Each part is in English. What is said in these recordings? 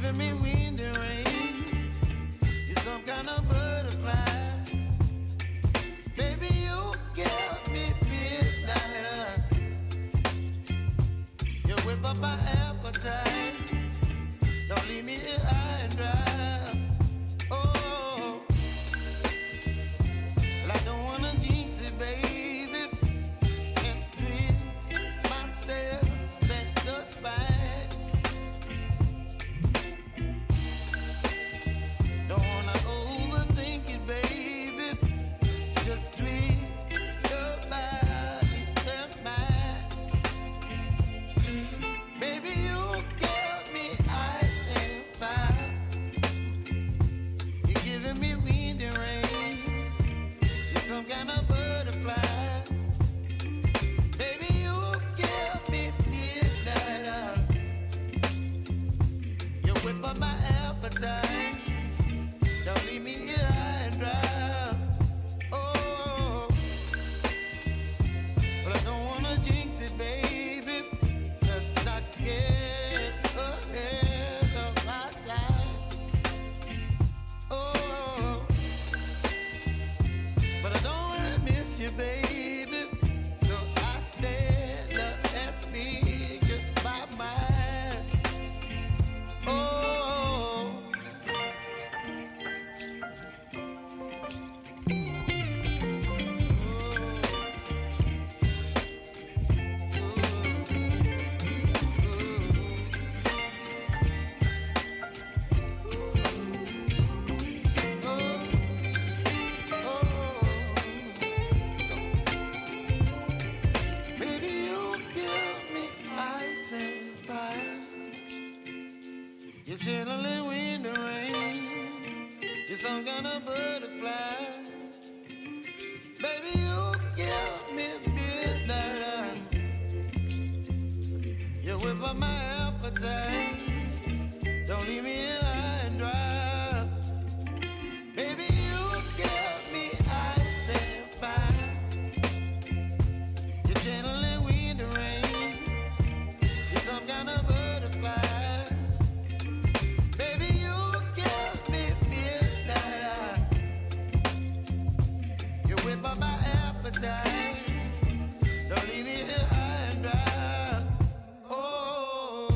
giving me wind and rain. You're some kind of butterfly. Baby, you give me midnight. You whip up my appetite. Don't leave me here high and dry. Oh, well, I don't wanna jinx it, baby, and twist myself at the spine. Don't wanna overthink it, baby. It's just twist your body and mine. Baby, you give me ice and fire. You're giving me wind and rain. You're some kind of butterfly. Baby, you give me midnight. You whip up my appetite. Don't leave me here high and dry. Oh, well, I don't wanna jinx it, baby. Let's not get ahead of my time. Oh, but I don't wanna miss you, baby. So I stand up and speak my mind. Oh, baby, you give me ice and fire. You're chilling wind and rain. You're some kind of butterfly. Baby, you give me midnight. You whip up my appetite. Don't leave me here high and dry. Baby, you give me ice and fire. You're channeling wind and rain. You're some kind of butterfly. Baby, you give me midnight. You whip up my appetite. Don't leave me here high and dry. Oh.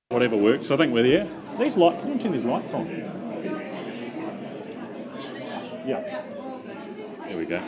Whatever works, I think we're there. These lights, can you turn these lights on? Yeah. There we go.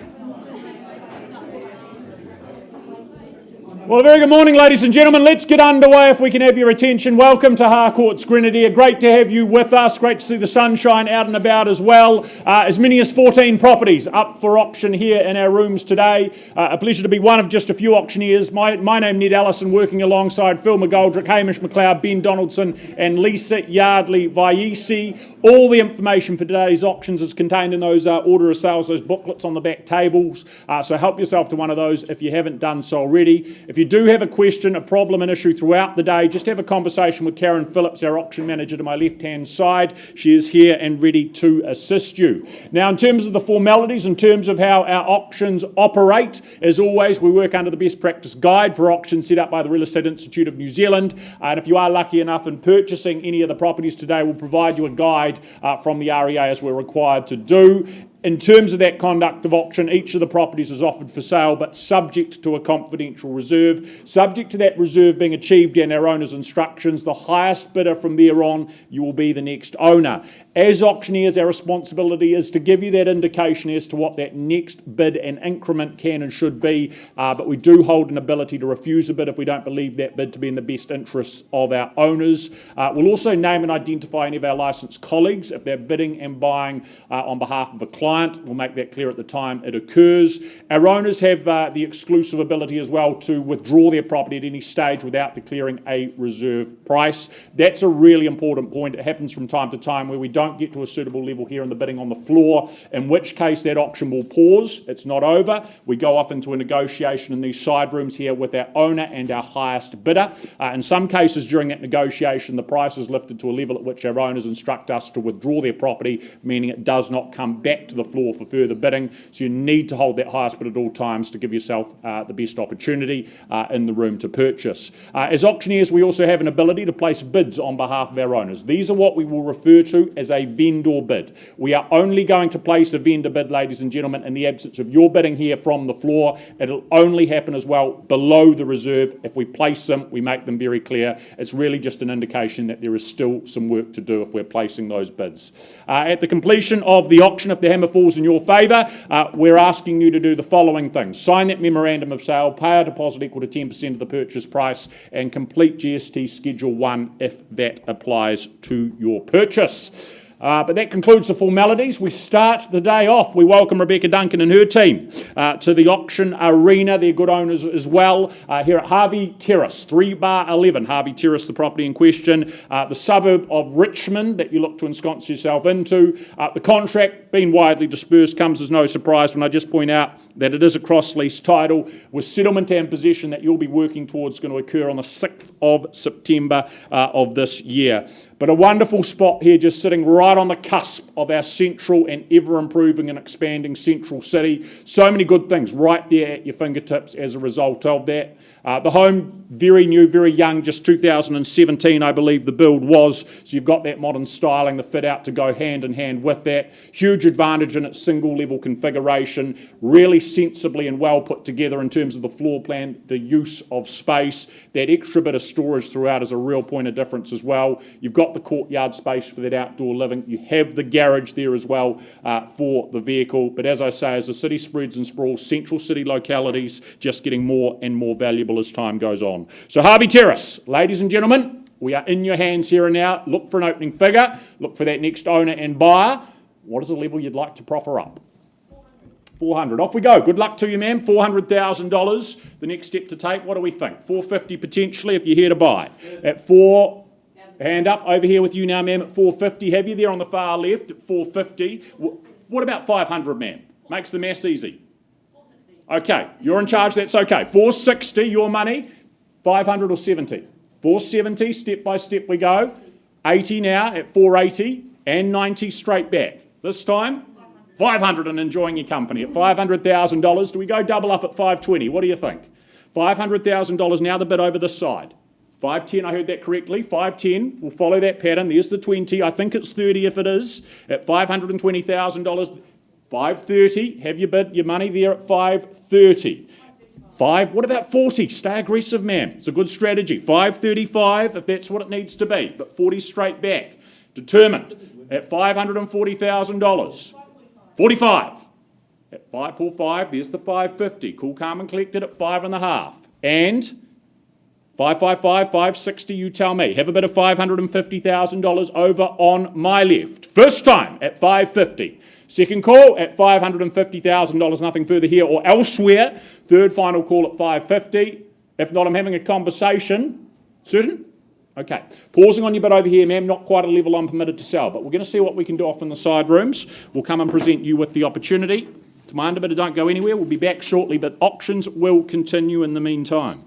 Well, a very good morning, ladies and gentlemen. Let's get underway if we can have your attention. Welcome to Harcourt's Grenadier. Great to have you with us. Great to see the sunshine out and about as well. As many as 14 properties up for auction here in our rooms today. A pleasure to be one of just a few auctioneers. My name Ned Allison, working alongside Phil McGoldrick, Hamish McLeod, Ben Donaldson and Lisa Yardley Vaisi. All the information for today's auctions is contained in those order of sales, those booklets on the back tables. So help yourself to one of those if you haven't done so already. If you do have a question, a problem, an issue throughout the day, just have a conversation with Karen Phillips, our auction manager to my left-hand side. She is here and ready to assist you. Now, in terms of the formalities, in terms of how our auctions operate, as always, we work under the best practice guide for auctions set up by the Real Estate Institute of New Zealand. And if you are lucky enough in purchasing any of the properties today, we'll provide you a guide from the REA as we're required to do. In terms of that conduct of auction, each of the properties is offered for sale, but subject to a confidential reserve. Subject to that reserve being achieved and our owner's instructions, the highest bidder from there on, you will be the next owner. As auctioneers, our responsibility is to give you that indication as to what that next bid and increment can and should be, but we do hold an ability to refuse a bid if we don't believe that bid to be in the best interests of our owners. We'll also name and identify any of our licensed colleagues if they're bidding and buying on behalf of a client. We'll make that clear at the time it occurs. Our owners have the exclusive ability as well to withdraw their property at any stage without declaring a reserve price. That's a really important point. It happens from time to time where we don't get to a suitable level here in the bidding on the floor, in which case that auction will pause. It's not over. We go off into a negotiation in these side rooms here with our owner and our highest bidder. In some cases during that negotiation, the price is lifted to a level at which our owners instruct us to withdraw their property, meaning it does not come back to the floor for further bidding. So you need to hold that highest bid at all times to give yourself the best opportunity in the room to purchase. As auctioneers, we also have an ability to place bids on behalf of our owners. These are what we will refer to as a vendor bid. We are only going to place a vendor bid, ladies and gentlemen, in the absence of your bidding here from the floor. It'll only happen as well below the reserve. If we place them, we make them very clear. It's really just an indication that there is still some work to do if we're placing those bids. At the completion of the auction, if the hammer falls in your favour, we're asking you to do the following things. Sign that memorandum of sale, pay a deposit equal to 10% of the purchase price, and complete GST Schedule 1 if that applies to your purchase. But that concludes the formalities. We start the day off. We welcome Rebecca Duncan and her team to the auction arena. They're good owners as well here at Harvey Terrace, 3/11 Harvey Terrace, the property in question, the suburb of Richmond that you look to ensconce yourself into. The contract, being widely dispersed, comes as no surprise when I just point out that it is a cross-lease title with settlement and possession that you'll be working towards going to occur on the 6th of September of this year. But a wonderful spot here, just sitting right on the cusp of our central and ever-improving and expanding central city. So many good things right there at your fingertips as a result of that. The home, very new, very young, just 2017, I believe the build was. So you've got that modern styling, the fit out to go hand in hand with that. Huge advantage in its single level configuration, really sensibly and well put together in terms of the floor plan, the use of space. That extra bit of storage throughout is a real point of difference as well. You've got the courtyard space for that outdoor living. You have the garage there as well for the vehicle. But as I say, as the city spreads and sprawls, central city localities just getting more and more valuable as time goes on. So Harvey Terrace, ladies and gentlemen, we are in your hands here and now. Look for an opening figure. Look for that next owner and buyer. What is the level you'd like to proffer up? 400. Off we go. Good luck to you, ma'am. $400,000. The next step to take, what do we think? 450 potentially if you're here to buy. At 4... Hand up over here with you now, ma'am, at 450. Have you there on the far left at 450? What about 500, ma'am? Makes the maths easy. Okay, you're in charge. That's okay. 460, your money. 500 or 70? 470, step by step we go. 80 now at 480 and 90 straight back. This time, 500 and enjoying your company at $500,000. Do we go double up at 520? What do you think? $500,000 now, the bid over this side. 510, I heard that correctly. 510, we'll follow that pattern. There's the 20. I think it's 30 if it is, at $520,000. 530, have your bid, your money there at 530. What about 40? Stay aggressive, ma'am. It's a good strategy. 535, if that's what it needs to be, but 40 straight back. Determined at $540,000. 45. At 545, there's the 550. Cool, calm and collected at 5.5. And 555, 560, you tell me. Have a bit of $550,000 over on my left. First time at 550. Second call at $550,000, nothing further here or elsewhere. Third final call at 550. If not, I'm having a conversation. Certain? Okay. Pausing on your bit over here, ma'am. Not quite a level I'm permitted to sell, but we're going to see what we can do off in the side rooms. We'll come and present you with the opportunity. Demand a bit, don't go anywhere. We'll be back shortly, but auctions will continue in the meantime.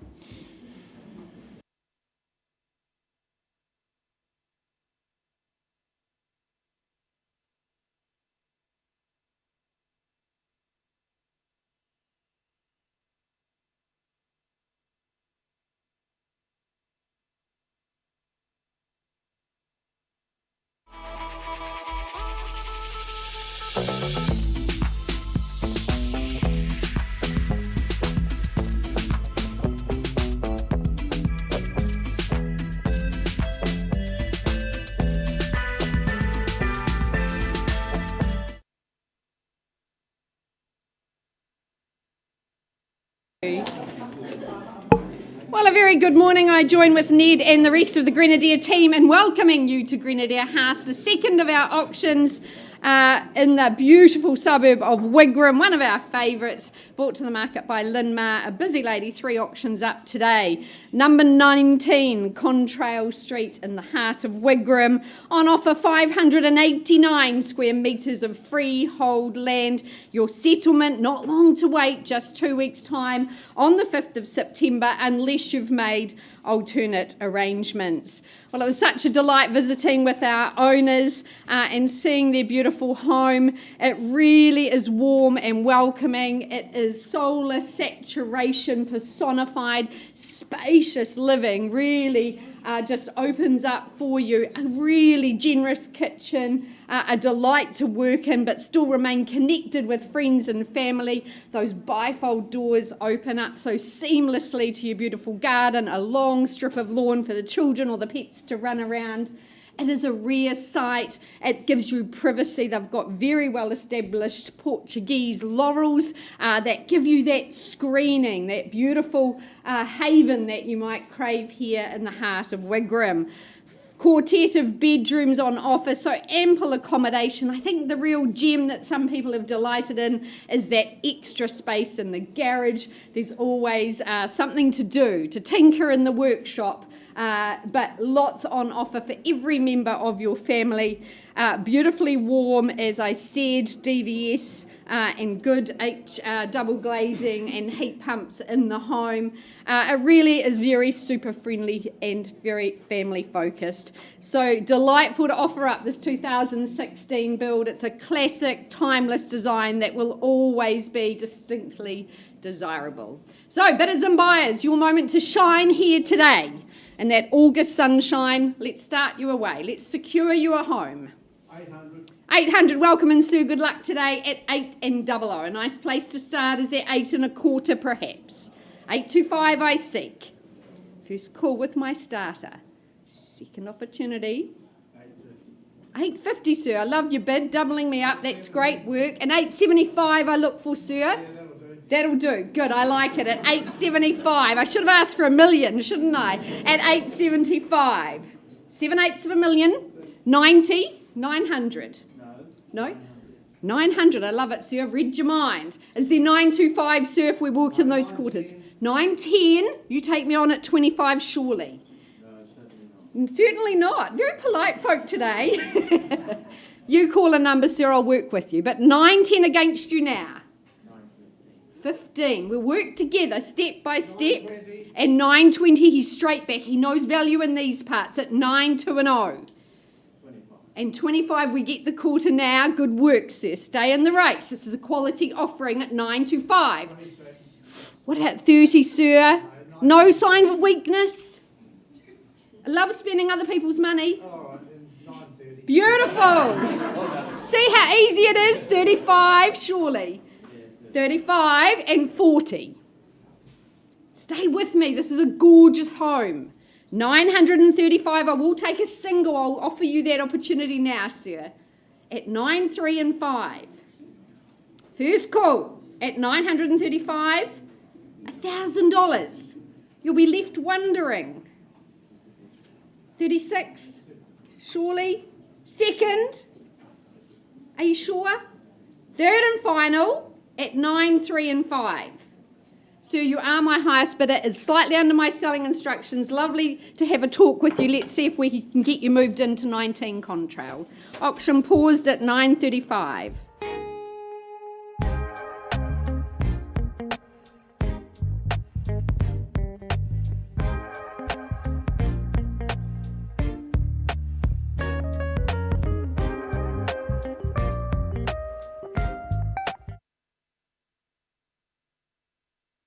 Well, a very good morning. I join with Ned and the rest of the Grenadier team in welcoming you to Grenadier House, the second of our auctions in the beautiful suburb of Wigram, one of our favourites, brought to the market by Linmar, a busy lady, 3 auctions up today. Number 19, Contrail Street in the heart of Wigram, on offer 589 square metres of freehold land. Your settlement, not long to wait, just 2 weeks' time, on the 5th of September, unless you've made alternate arrangements. Well, it was such a delight visiting with our owners and seeing their beautiful home. It really is warm and welcoming. It is solar saturation personified, spacious living, really just opens up for you. A really generous kitchen, a delight to work in, but still remain connected with friends and family. Those bifold doors open up so seamlessly to your beautiful garden, a long strip of lawn for the children or the pets to run around. It is a rare sight. It gives you privacy. They've got very well established Portuguese laurels that give you that screening, that beautiful haven that you might crave here in the heart of Wigram. quartet of bedrooms on offer, so ample accommodation. I think the real gem that some people have delighted in is that extra space in the garage. There's always something to do, to tinker in the workshop, but lots on offer for every member of your family. Beautifully warm, as I said, DVS and good double glazing and heat pumps in the home. It really is very super friendly and very family focused. So delightful to offer up this 2016 build. It's a classic, timeless design that will always be distinctly desirable. So bidders and buyers, your moment to shine here today. In that August sunshine, let's start you away. Let's secure you a home. 800, welcome in, Sue. Good luck today at 8 and 00. A nice place to start is at 8 1/4 perhaps. 825 I seek. First call with my starter. Second opportunity. 850, sir. I love your bid, doubling me up. That's great work. And 875 I look for, sir. That'll do. Good, I like it. At 875. I should have asked for $1 million, shouldn't I? At 875. 7/8 of $1 million. 90. 900. No? 900. I love it, sir. I've read your mind. Is there 925, sir, if we walk in those quarters? 910. You take me on at 25, surely. No, certainly not. Very polite folk today. You call a number, sir, I'll work with you. But 910 against you now. 15. We'll work together step by step. And 920, he's straight back. He knows value in these parts at 9-2 and 0. And 25, we get the quarter now. Good work, sir. Stay in the race. This is a quality offering at 925. What about 30, sir? No sign of weakness? I love spending other people's money. Beautiful. See how easy it is? 35, surely. 35 and 40. Stay with me. This is a gorgeous home. 935, I will take a single. I'll offer you that opportunity now, sir. At 9, 3 and 5. First call at 935, $1,000. You'll be left wondering. 36, surely. Second, are you sure? Third and final at 9, 3 and 5. Sir, you are my highest bidder. It's slightly under my selling instructions. Lovely to have a talk with you. Let's see if we can get you moved into 19 Contrail. Auction paused at 9:35.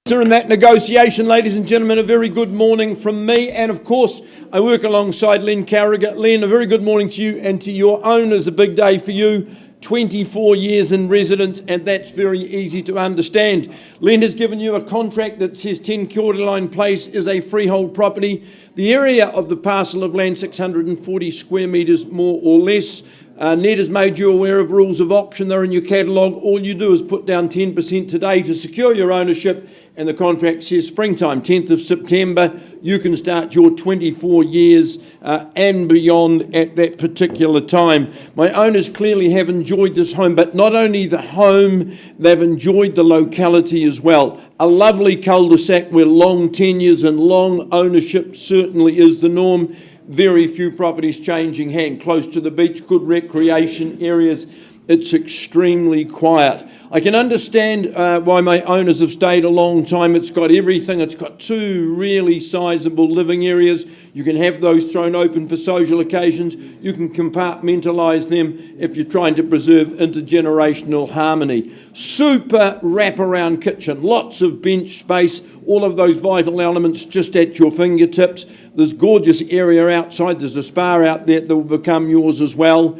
In that negotiation, ladies and gentlemen, a very good morning from me, and of course I work alongside Len Carriger. Len, a very good morning to you and to your owners. A big day for you, 24 years in residence, and that's very easy to understand. Len has given you a contract that says 10 Coeur Place is a freehold property. The area of the parcel of land, 640 square metres more or less. Ned has made you aware of rules of auction. They're in your catalogue. All you do is put down 10% today to secure your ownership, and the contract says springtime, 10th of September, you can start your 24 years and beyond at that particular time. My owners clearly have enjoyed this home, but not only the home, they've enjoyed the locality as well. A lovely cul-de-sac where long tenures and long ownership certainly is the norm. Very few properties changing hand, close to the beach, good recreation areas. It's extremely quiet. I can understand why my owners have stayed a long time. It's got everything. It's got 2 really sizable living areas. You can have those thrown open for social occasions. You can compartmentalise them if you're trying to preserve intergenerational harmony. Super wraparound kitchen, lots of bench space, all of those vital elements just at your fingertips. There's gorgeous area outside. There's a spa out there that will become yours as well.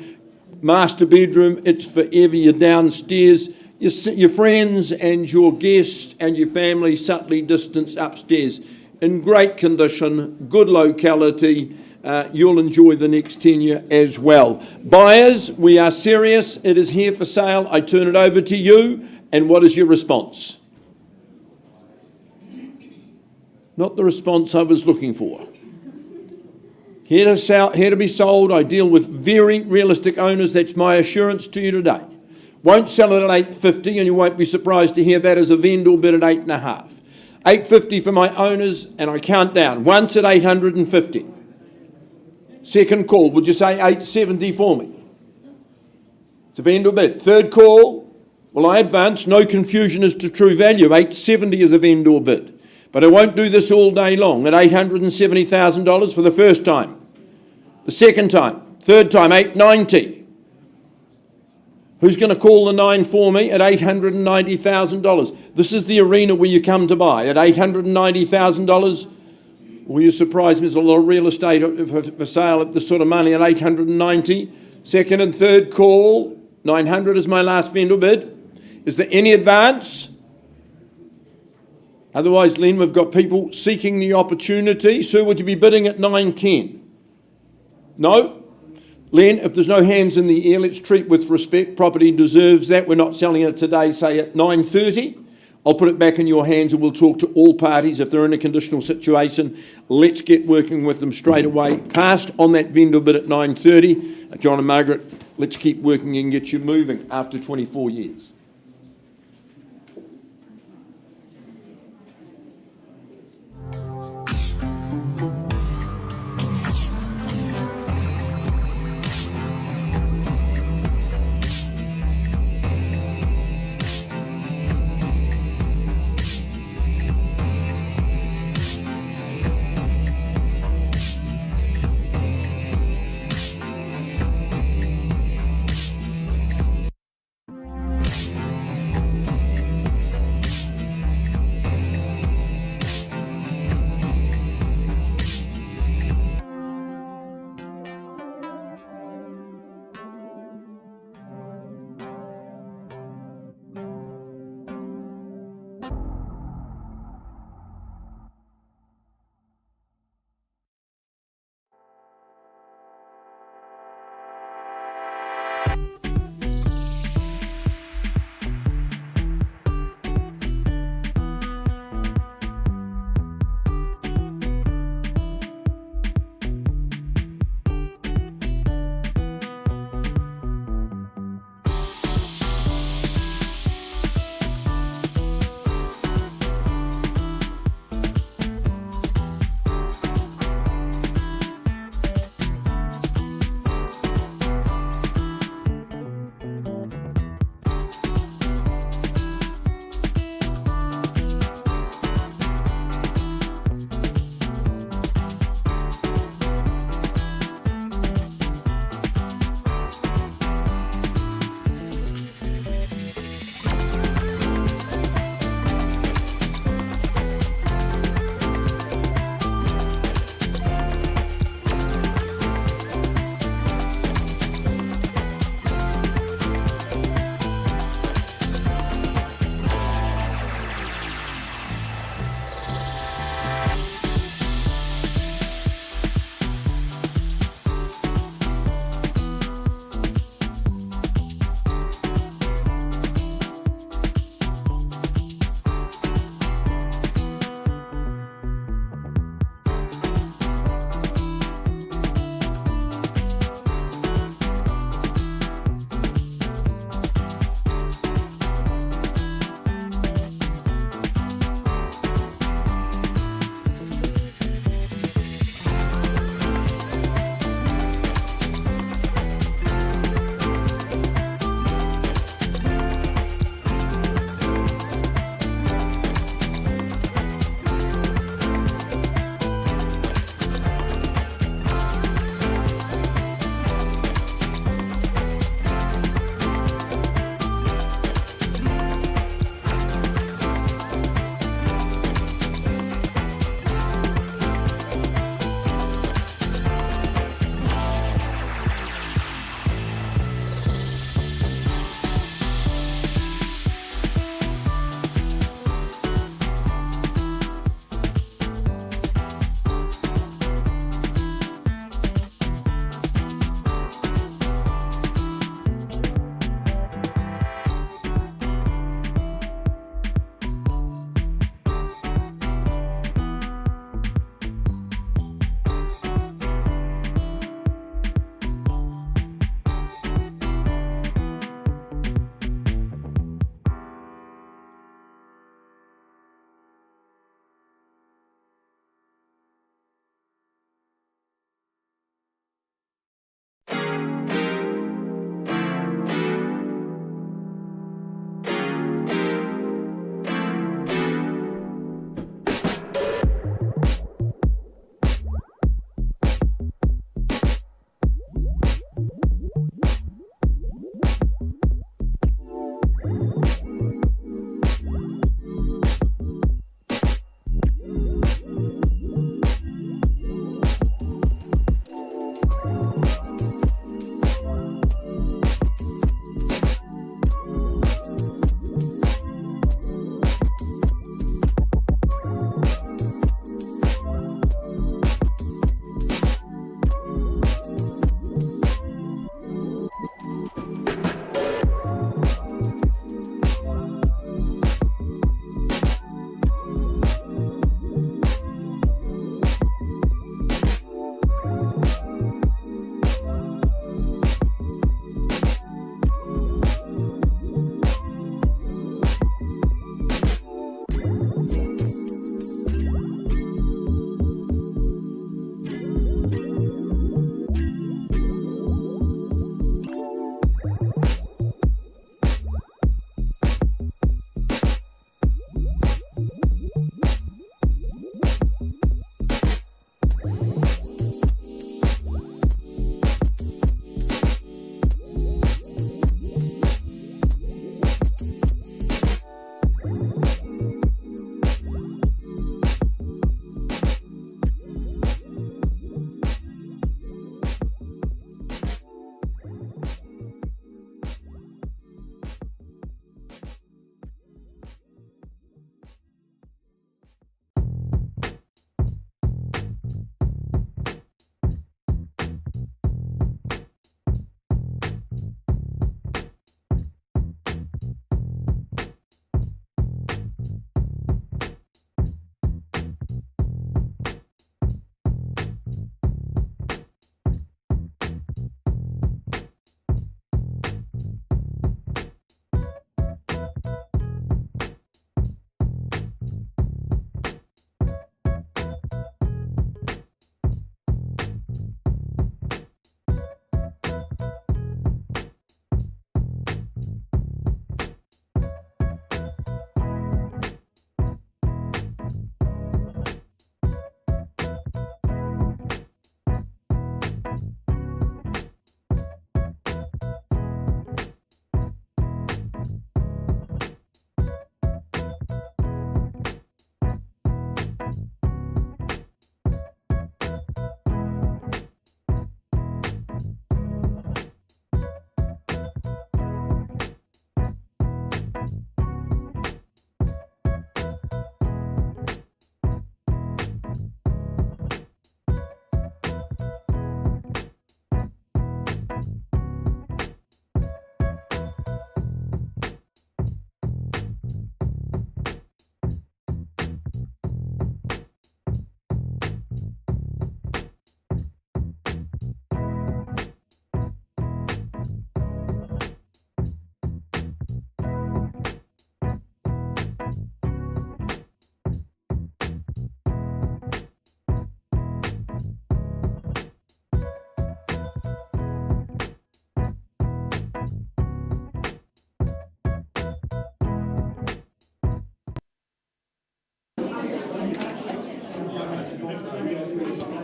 Master bedroom, it's forever. You're downstairs. Your friends and your guests and your family subtly distanced upstairs. In great condition, good locality. You'll enjoy the next tenure as well. Buyers, we are serious. It is here for sale. I turn it over to you. And what is your response? Not the response I was looking for. Here to sell, here to be sold. I deal with very realistic owners. That's my assurance to you today. Won't sell it at 850, and you won't be surprised to hear that as a vendor bid at 8.5. 850 for my owners, and I count down. Once at 850. Second call, would you say 870 for me? It's a vendor bid. Third call, well, I advance, no confusion as to true value. 870 is a vendor bid. But I won't do this all day long at $870,000 for the first time. The second time. Third time, 890. Who's going to call the 9 for me at $890,000? This is the arena where you come to buy. At $890,000, will you surprise me? There's a lot of real estate for sale at this sort of money at $890. Second and third call, 900 is my last vendor bid. Is there any advance? Otherwise, Len, we've got people seeking the opportunity. Sir, would you be bidding at 910? No? Len, if there's no hands in the air, let's treat with respect. Property deserves that. We're not selling it today, say at 9:30. I'll put it back in your hands and we'll talk to all parties. If they're in a conditional situation, let's get working with them straight away. Passed on that vendor bid at 9:30. John and Margaret, let's keep working and get you moving after 24 years.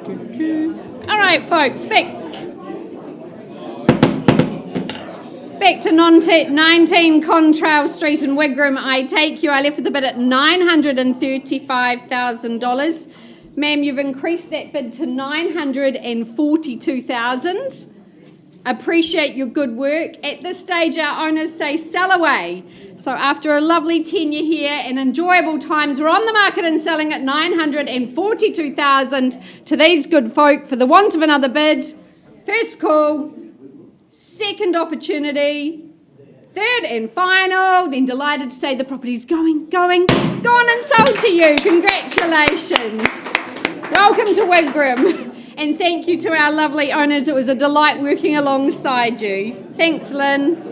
All right, folks, back to 19 Contrail Street in Wigram. I take you. I left with the bid at $935,000. Ma'am, you've increased that bid to $942,000. Appreciate your good work. At this stage, our owners say sell away. So after a lovely tenure here and enjoyable times, we're on the market and selling at $942,000 to these good folk for the want of another bid. First call, second opportunity, third and final. Then delighted to say the property's gone and sold to you. Congratulations. Welcome to Wigram. And thank you to our lovely owners. It was a delight working alongside you. Thanks, Lynn.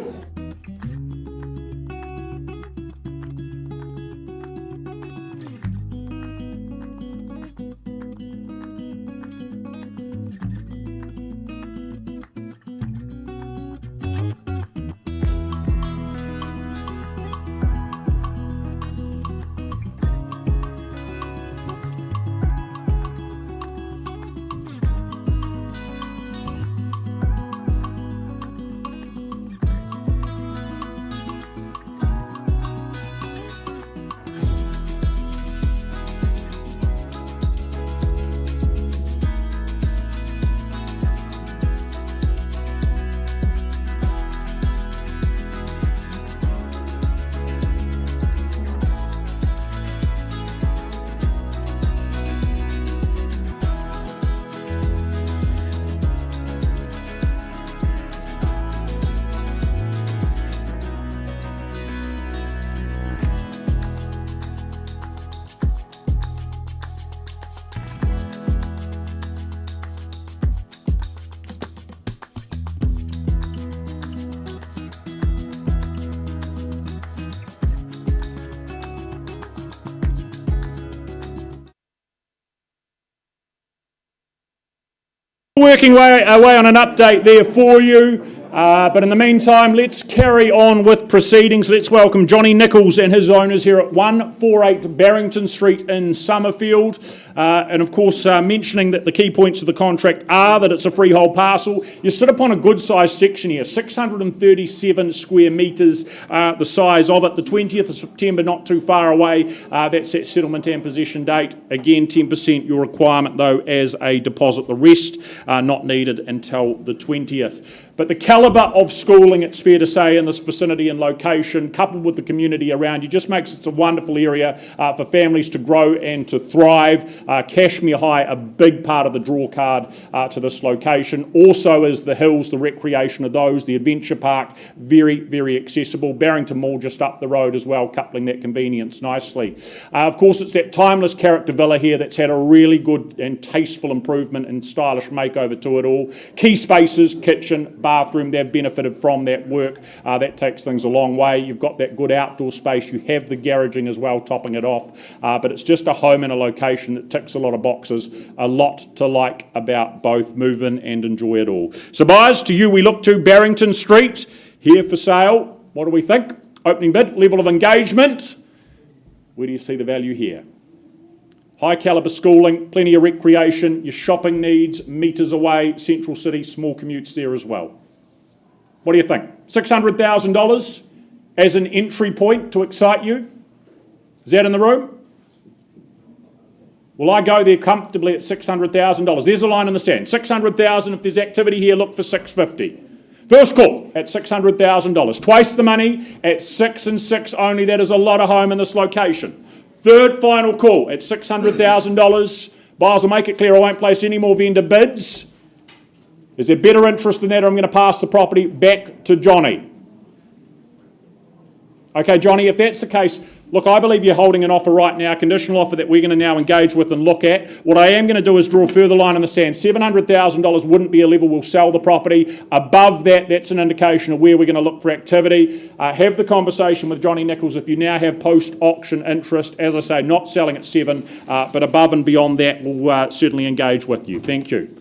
Working away on an update there for you, but in the meantime, let's carry on with proceedings. Let's welcome Johnny Nichols and his owners here at 148 Barrington Street in Summerfield. And of course, mentioning that the key points of the contract are that it's a freehold parcel. You sit upon a good sized section here, 637 square metres, the size of it. The 20th of September, not too far away. That's that settlement and possession date. Again, 10% your requirement though as a deposit. The rest not needed until the 20th. But the calibre of schooling, it's fair to say, in this vicinity and location, coupled with the community around you, just makes it a wonderful area for families to grow and to thrive. Cashmere High, a big part of the draw card to this location. Also is the hills, the recreation of those, the adventure park, very, very accessible. Barrington Mall just up the road as well, coupling that convenience nicely. Of course, it's that timeless character villa here that's had a really good and tasteful improvement and stylish makeover to it all. Key spaces, kitchen, bathroom, they've benefited from that work. That takes things a long way. You've got that good outdoor space. You have the garaging as well, topping it off. But it's just a home in a location that ticks a lot of boxes. A lot to like about both. Move in and enjoy it all. So buyers, to you we look to. Barrington Street, here for sale. What do we think? Opening bid, level of engagement. Where do you see the value here? High calibre schooling, plenty of recreation, your shopping needs, metres away, central city, small commutes there as well. What do you think? $600,000 as an entry point to excite you? Is that in the room? Will I go there comfortably at $600,000? There's a line in the sand. $600,000, if there's activity here, look for $650,000. First call at $600,000. Twice the money at 6 and 6 only. That is a lot of home in this location. Third final call at $600,000. Buyers will make it clear I won't place any more vendor bids. Is there better interest than that, or I'm going to pass the property back to Johnny? Okay, Johnny, if that's the case, look, I believe you're holding an offer right now, a conditional offer that we're going to now engage with and look at. What I am going to do is draw a further line in the sand. $700,000 wouldn't be a level we'll sell the property. Above that, that's an indication of where we're going to look for activity. Have the conversation with Johnny Nichols if you now have post-auction interest. As I say, not selling at 7, but above and beyond that, we'll certainly engage with you. Thank you.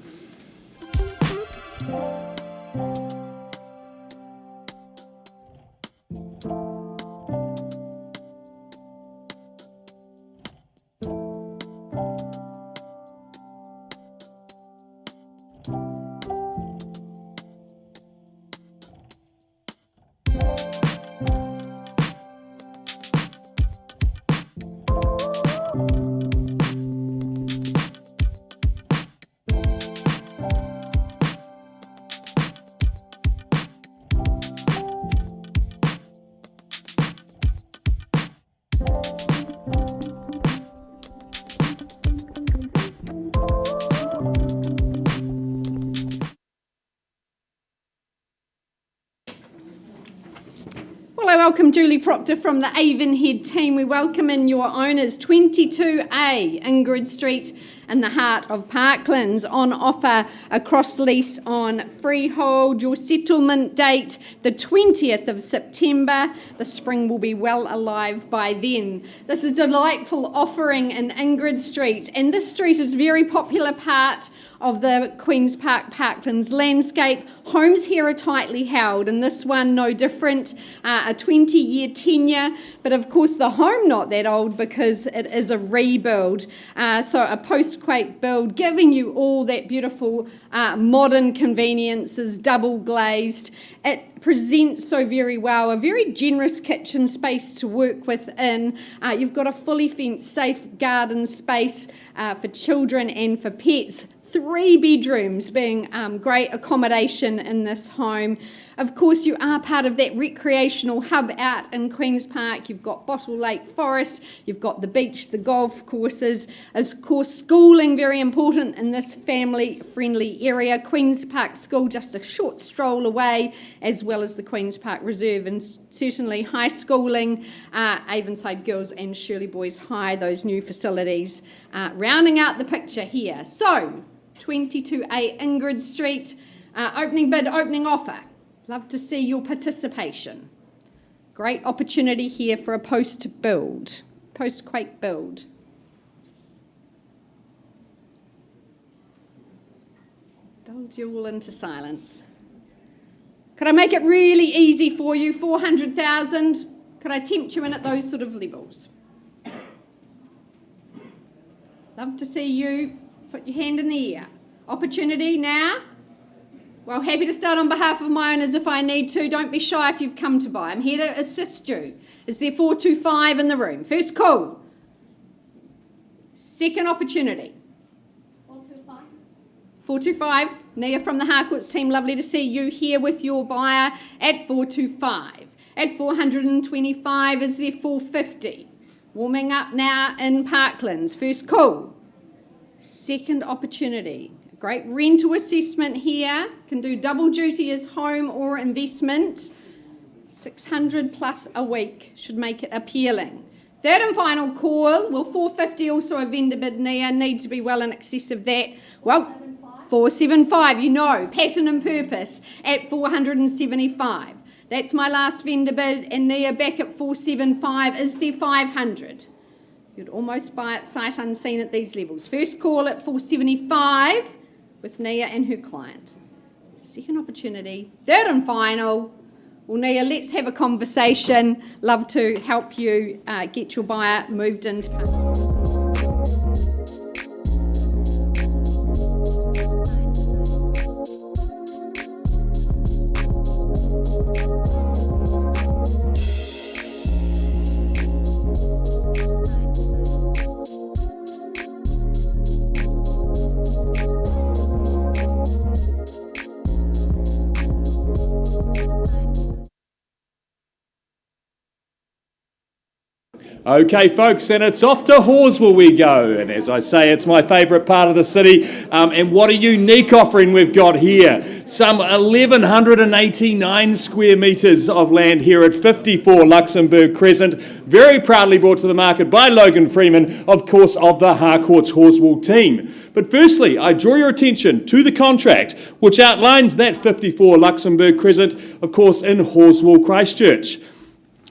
welcome Julie Proctor from the Avonhead team. We welcome in your owners, 22A Ingrid Street in the heart of Parklands, on offer across lease on freehold. Your settlement date, the 20th of September. The spring will be well alive by then. This is a delightful offering in Ingrid Street, and this street is a very popular part of the Queen's Park Parklands landscape. Homes here are tightly held, and this one no different, a 20-year tenure, but of course the home not that old because it is a rebuild. So a post-quake build, giving you all that beautiful modern conveniences, double glazed. It presents so very well, a very generous kitchen space to work within. You've got a fully fenced, safe garden space for children and for pets. 3 bedrooms being great accommodation in this home. Of course, you are part of that recreational hub out in Queen's Park. You've got Bottle Lake Forest, you've got the beach, the golf courses. Of course, schooling, very important in this family-friendly area. Queen's Park School just a short stroll away, as well as the Queen's Park Reserve, and certainly high schooling, Avonside Girls and Shirley Boys High, those new facilities, rounding out the picture here. So, 22A Ingrid Street, opening bid, opening offer. Love to see your participation. Great opportunity here for a post-quake build. Dulled you all into silence. Could I make it really easy for you? 400,000. Could I tempt you in at those sort of levels? Love to see you put your hand in the air. Opportunity now. Well, happy to start on behalf of my owners if I need to. Don't be shy if you've come to buy. I'm here to assist you. Is there 425 in the room? First call. Second opportunity. 425. 425. Nia from the Harcourts team, lovely to see you here with your buyer at 425. At 425 is there 450. Warming up now in Parklands. First call. Second opportunity. Great rental assessment here. Can do double duty as home or investment. 600 plus a week should make it appealing. Third and final call. Will 450 also a vendor bid, Nia? Need to be well in excess of that. Well, 475, you know, pattern and purpose at 475. That's my last vendor bid, and Nia back at 475. Is there 500? You'd almost buy it sight unseen at these levels. First call at 475 with Nia and her client. Second opportunity. Third and final. Well, Nia, let's have a conversation. Love to help you get your buyer moved into Parklands. Okay, folks, and it's off to Horswell we go. And as I say, it's my favourite part of the city. And what a unique offering we've got here. Some 1,189 square metres of land here at 54 Luxembourg Crescent. Very proudly brought to the market by Logan Freeman, of course, of the Harcourts Horswell team. But firstly, I draw your attention to the contract, which outlines that 54 Luxembourg Crescent, of course, in Horswell, Christchurch.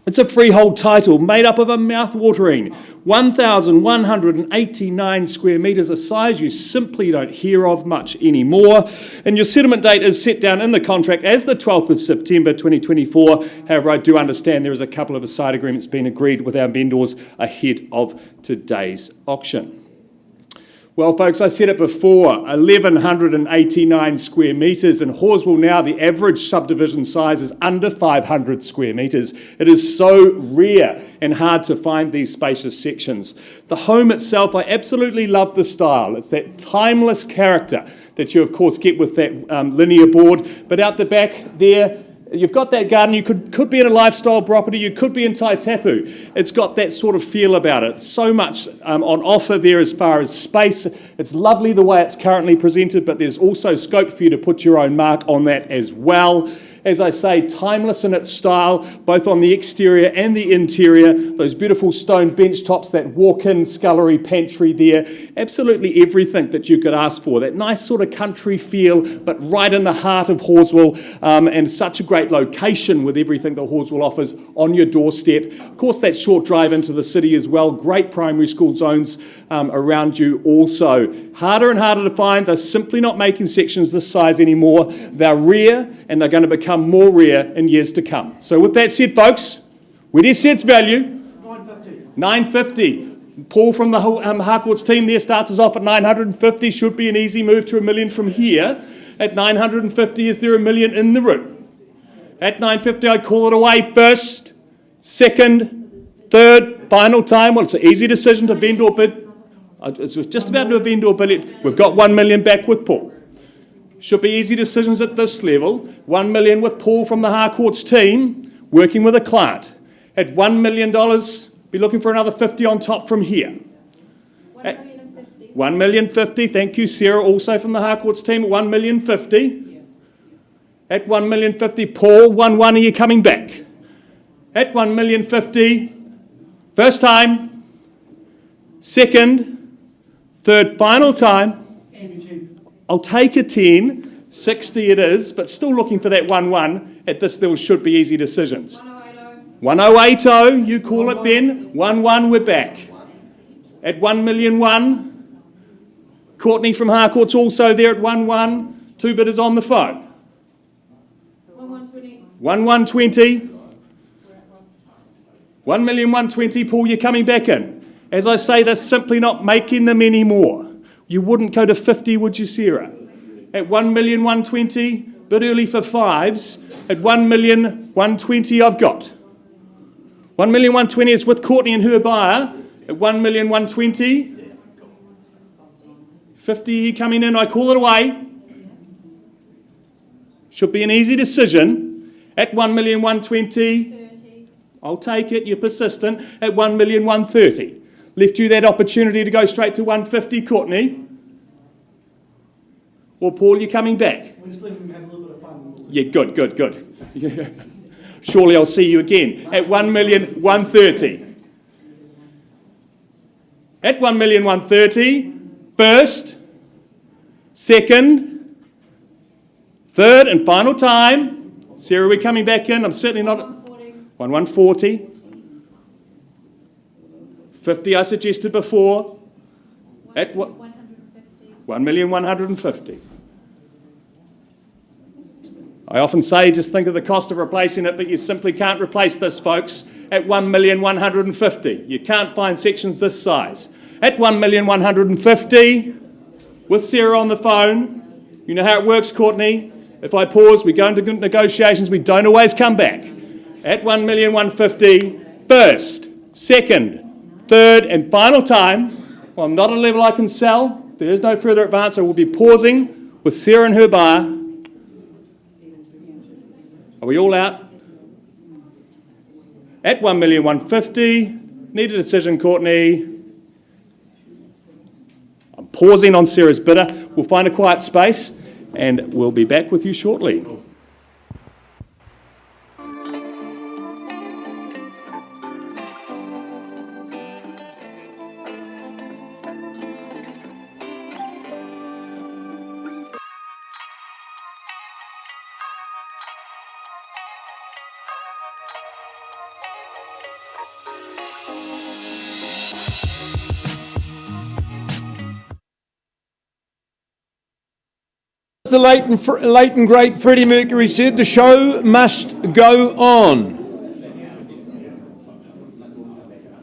It's a freehold title made up of a mouth-watering 1,189 square metres, a size you simply don't hear of much anymore. And your settlement date is set down in the contract as the 12th of September 2024. However, I do understand there is a couple of side agreements being agreed with our vendors ahead of today's auction. Well, folks, I said it before, 1,189 square metres. In Horswell now, the average subdivision size is under 500 square metres. It is so rare and hard to find these spacious sections. The home itself, I absolutely love the style. It's that timeless character that you, of course, get with that linear board. But out the back there, you've got that garden. You could be in a lifestyle property. You could be in Taitapu. It's got that sort of feel about it. So much on offer there as far as space. It's lovely the way it's currently presented, but there's also scope for you to put your own mark on that as well. As I say, timeless in its style, both on the exterior and the interior. Those beautiful stone bench tops, that walk-in scullery pantry there. Absolutely everything that you could ask for. That nice sort of country feel, but right in the heart of Horswell, and such a great location with everything that Horswell offers on your doorstep. Of course, that short drive into the city as well. Great primary school zones around you also. Harder and harder to find. They're simply not making sections this size anymore. They're rare, and they're going to become more rare in years to come. So with that said, folks, where do you see its value? $950. Paul from the Harcourts team there starts us off at $950. Should be an easy move to $1 million from here. At $950, is there $1 million in the room? At $950, I call it away. First, second, third, final time. Well, it's an easy decision to vend or bid. It's just about to a vend or bid. We've got $1 million back with Paul. Should be easy decisions at this level. $1 million with Paul from the Harcourts team, working with a client. At $1 million, be looking for another 50 on top from here. $1,050,000. Thank you, Sarah, also from the Harcourts team at $1,050,000. At $1,050,000, Paul, 1-1, are you coming back? At $1,050,000, first time, second, third, final time. I'll take a 10, 60 it is, but still looking for that 1-1. At this level should be easy decisions. 1080, you call it then. 1-1, we're back. At $1,000,001, Courtney from Harcourts also there at 1-1. Two bidders on the phone. 1-120. 1,120,000, Paul, you're coming back in. As I say, they're simply not making them anymore. You wouldn't go to 50, would you, Sarah? At 1,120,000, bit early for fives. At 1,120,000, I've got. 1,120,000 is with Courtney and her buyer. At 1,120,000. 50 coming in, I call it away. Should be an easy decision. At 1,120,000, I'll take it, you're persistent. At 1,130,000. Left you that opportunity to go straight to 150, Courtney. Or Paul, you're coming back. We're just letting them have a little bit of fun. Yeah, good. Surely I'll see you again. At 1,130,000. At 1,130,000, first, second, third, and final time. Sarah, we're coming back in. I'm certainly not. 1,140,000. 50 I suggested before. At what? 1,150,000. I often say just think of the cost of replacing it, but you simply can't replace this, folks. At 1,150,000. You can't find sections this size. At 1,150,000, with Sarah on the phone. You know how it works, Courtney. If I pause, we go into negotiations, we don't always come back. At 1,150,000, first, second, third, and final time. Well, I'm not at a level I can sell. There is no further advance. I will be pausing with Sarah and her buyer. Are we all out? At 1,150,000, need a decision, Courtney. I'm pausing on Sarah's bidder. We'll find a quiet space and we'll be back with you shortly. The late and great Freddie Mercury said, the show must go on.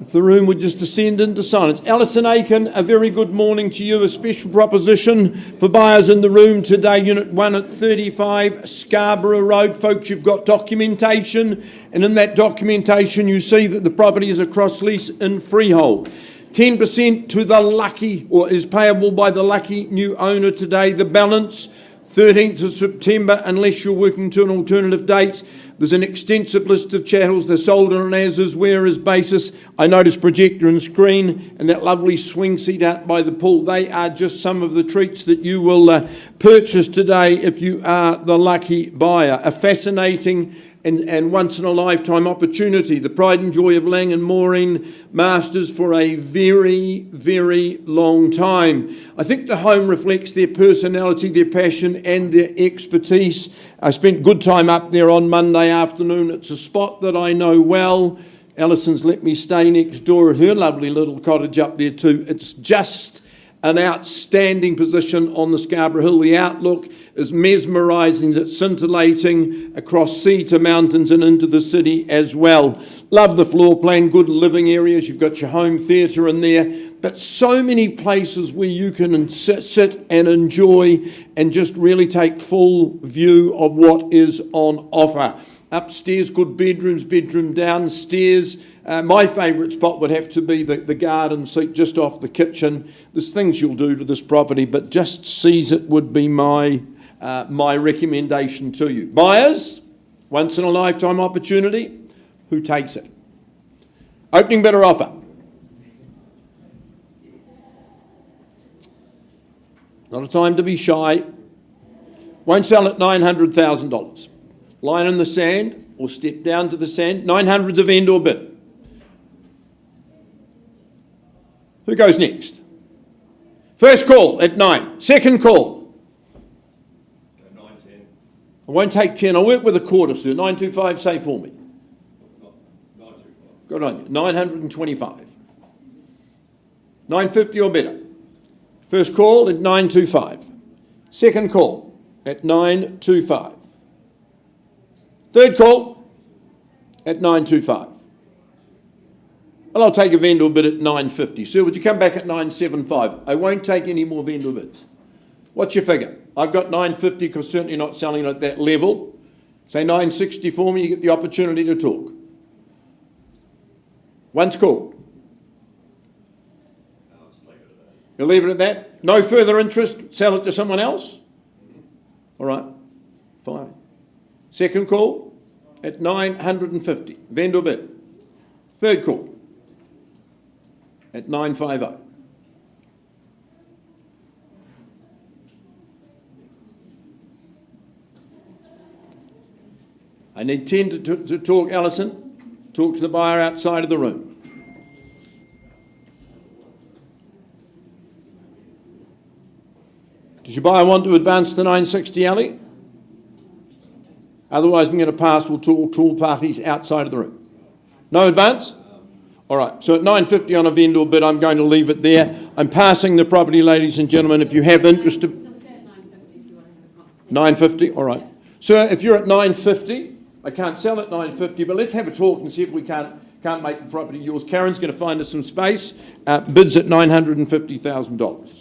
If the room would just descend into silence. Alison Aiken, a very good morning to you. A special proposition for buyers in the room today. Unit 1 at 35 Scarborough Road. Folks, you've got documentation, and in that documentation you see that the property is a cross lease in freehold. 10% to the lucky, or is payable by the lucky new owner today. The balance 13th of September, unless you're working to an alternative date, There's an extensive list of chattels. They're sold on an as-is, where-is basis. I noticed projector and screen and that lovely swing seat out by the pool. They are just some of the treats that you will purchase today if you are the lucky buyer. A fascinating and once-in-a-lifetime opportunity. The pride and joy of Lang and Maureen Masters for a very, very long time. I think the home reflects their personality, their passion and their expertise. I spent good time up there on Monday afternoon. It's a spot that I know well. Alison's let me stay next door at her lovely little cottage up there too. It's just an outstanding position on the Scarborough Hill. The outlook is mesmerising, it's scintillating across sea to mountains and into the city as well. Love the floor plan, good living areas. You've got your home theatre in there, but so many places where you can sit and enjoy and just really take full view of what is on offer. Upstairs, good bedrooms, bedroom downstairs. My favourite spot would have to be the garden seat just off the kitchen. There's things you'll do to this property, but just seize it would be my recommendation to you. Buyers, once in a lifetime opportunity, who takes it? Opening bid or offer? Not a time to be shy. Won't sell at $900,000. Line in the sand or step down to the sand. 900's a vendor bid. Who goes next? First call at 9. Second call. 9.10. I won't take 10. I'll work with a quarter, sir. 925, say for me. 9.25. Good on you. 925. 950 or better. First call at 925. Second call at 925. Third call at 925. Well, I'll take a vendor bid at 950. Sir, would you come back at 975? I won't take any more vendor bids. What's your figure? I've got 950 because certainly not selling at that level. Say 960 for me, you get the opportunity to talk. Once called. I'll just leave it at that. You'll leave it at that? No further interest? Sell it to someone else? All right, fine. Second call at 950. Vendor bid. Third call at 950. I need 10 to talk, Alison. Talk to the buyer outside of the room. Does your buyer want to advance the 960, Ali? Otherwise, I'm going to pass. We'll talk to all parties outside of the room. No advance? All right, so at 950 on a vendor bid, I'm going to leave it there. I'm passing the property, ladies and gentlemen. If you have interest... 950, all right. Sir, if you're at 950, I can't sell at 950, but let's have a talk and see if we can't make the property yours. Karen's going to find us some space. Bids at $950,000.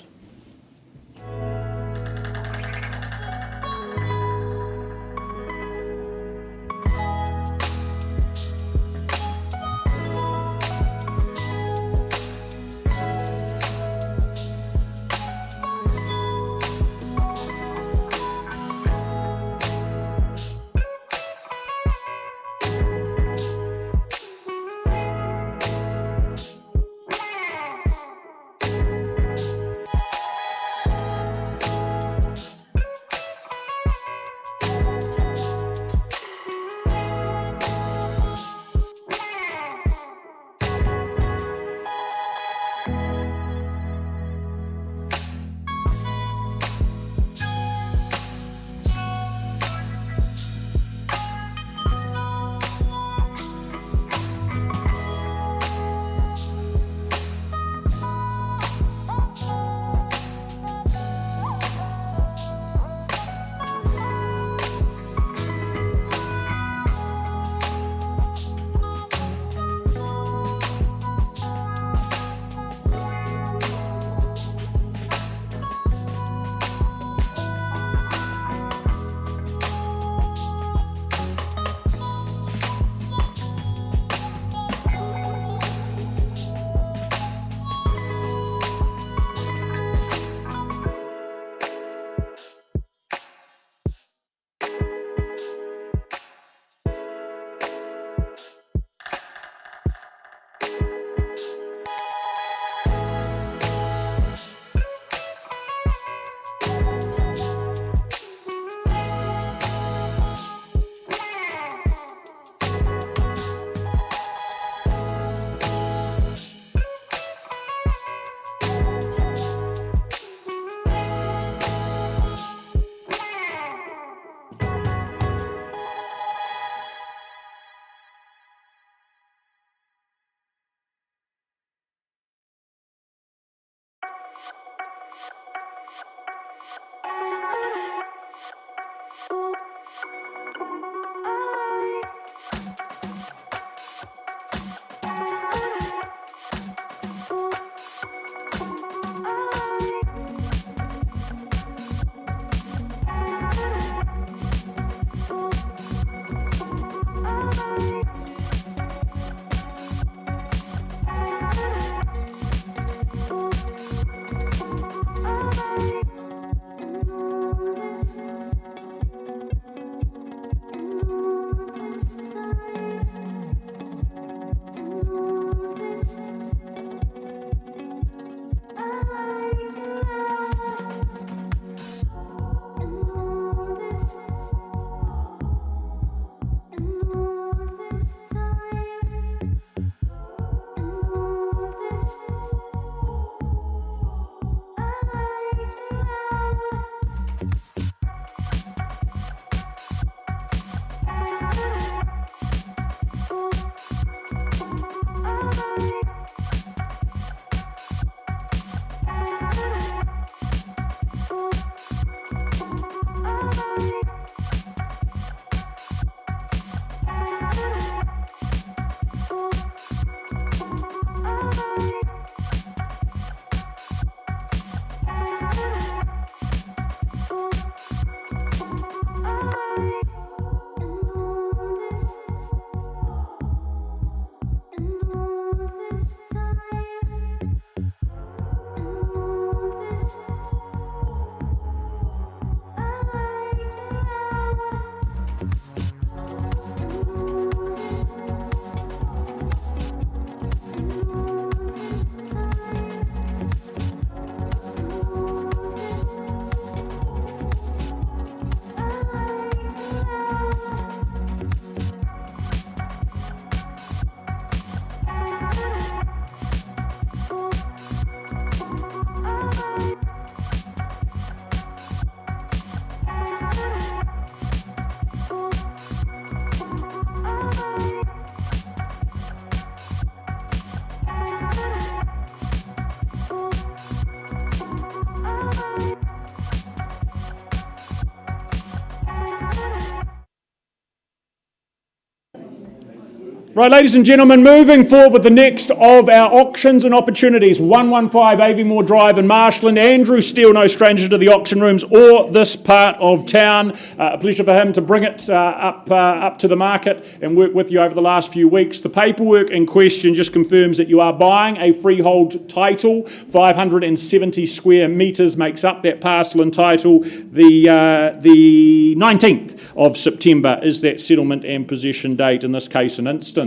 Right, ladies and gentlemen, moving forward with the next of our auctions and opportunities. 115 Aviemore Drive in Marshland. Andrew Steele, no stranger to the auction rooms or this part of town. A pleasure for him to bring it up to the market and work with you over the last few weeks. The paperwork in question just confirms that you are buying a freehold title. 570 square metres makes up that parcel and title. The 19th of September is that settlement and possession date, in this case an instance.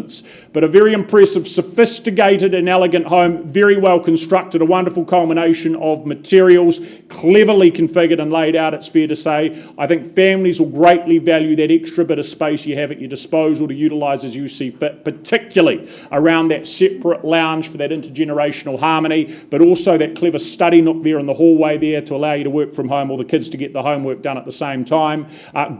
But a very impressive, sophisticated and elegant home, very well constructed, a wonderful culmination of materials, cleverly configured and laid out, it's fair to say. I think families will greatly value that extra bit of space you have at your disposal to utilise as you see fit, particularly around that separate lounge for that intergenerational harmony, but also that clever study nook there in the hallway there to allow you to work from home or the kids to get the homework done at the same time.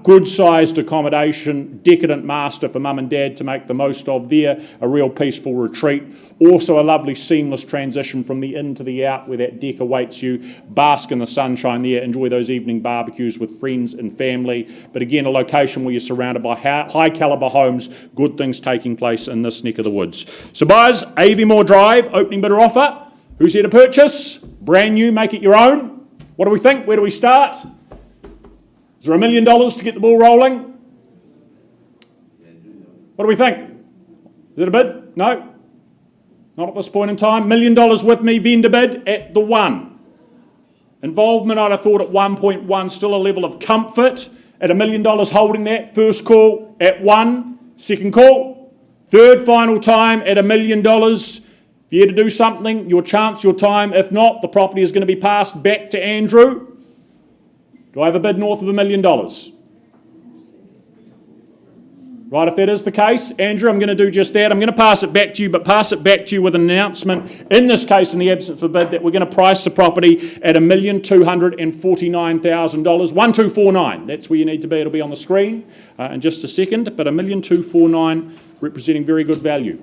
Good sized accommodation, decadent master for mum and dad to make the most of there, a real peaceful retreat. Also a lovely seamless transition from the in to the out where that deck awaits you. Bask in the sunshine there, enjoy those evening barbecues with friends and family. But again, a location where you're surrounded by high calibre homes, good things taking place in this neck of the woods. So buyers, Aviemore Drive, opening bidder offer. Who's here to purchase? Brand new, make it your own. What do we think? Where do we start? Is there $1 million to get the ball rolling? What do we think? Is it a bid? No? Not at this point in time. $1 million with me, vendor bid at the 1. Involvement, I'd have thought at 1.1, still a level of comfort. At $1 million holding that. First call at 1. Second call. Third final time at $1 million. If you're here to do something, your chance, your time. If not, the property is going to be passed back to Andrew. Do I have a bid north of $1 million? Right, if that is the case, Andrew, I'm going to do just that. I'm going to pass it back to you, but pass it back to you with an announcement, in this case, in the absence of a bid, that we're going to price the property at $1,249,000. 1,249, that's where you need to be. It'll be on the screen in just a second, but $1,249 representing very good value.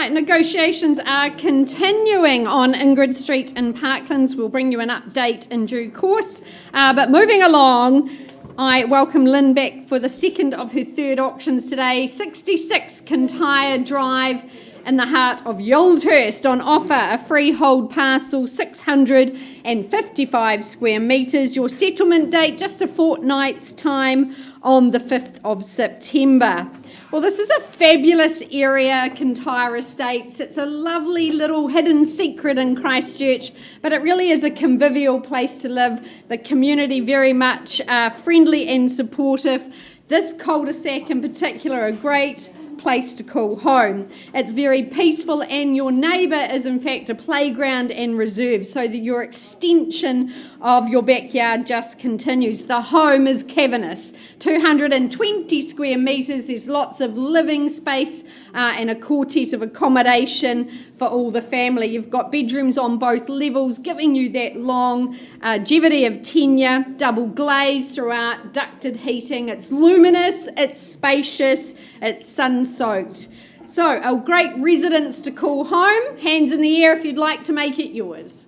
Right, negotiations are continuing on Ingrid Street in Parklands. We'll bring you an update in due course. But moving along, I welcome Lynn back for the second of her third auctions today. 66 Kintyre Drive in the heart of Yildhurst on offer, a freehold parcel, 655 square metres. Your settlement date, just a fortnight's time on the 5th of September. Well, this is a fabulous area, Kintyre Estates. It's a lovely little hidden secret in Christchurch, but it really is a convivial place to live. The community very much friendly and supportive. This cul-de-sac in particular, a great place to call home. It's very peaceful, and your neighbour is in fact a playground and reserve, so that your extension of your backyard just continues. The home is cavernous, 220 square metres. There's lots of living space and a quartet of accommodation for all the family. You've got bedrooms on both levels, giving you that longevity of tenure, double glazed throughout, ducted heating. It's luminous, it's spacious, it's sun-soaked. So, a great residence to call home. Hands in the air if you'd like to make it yours.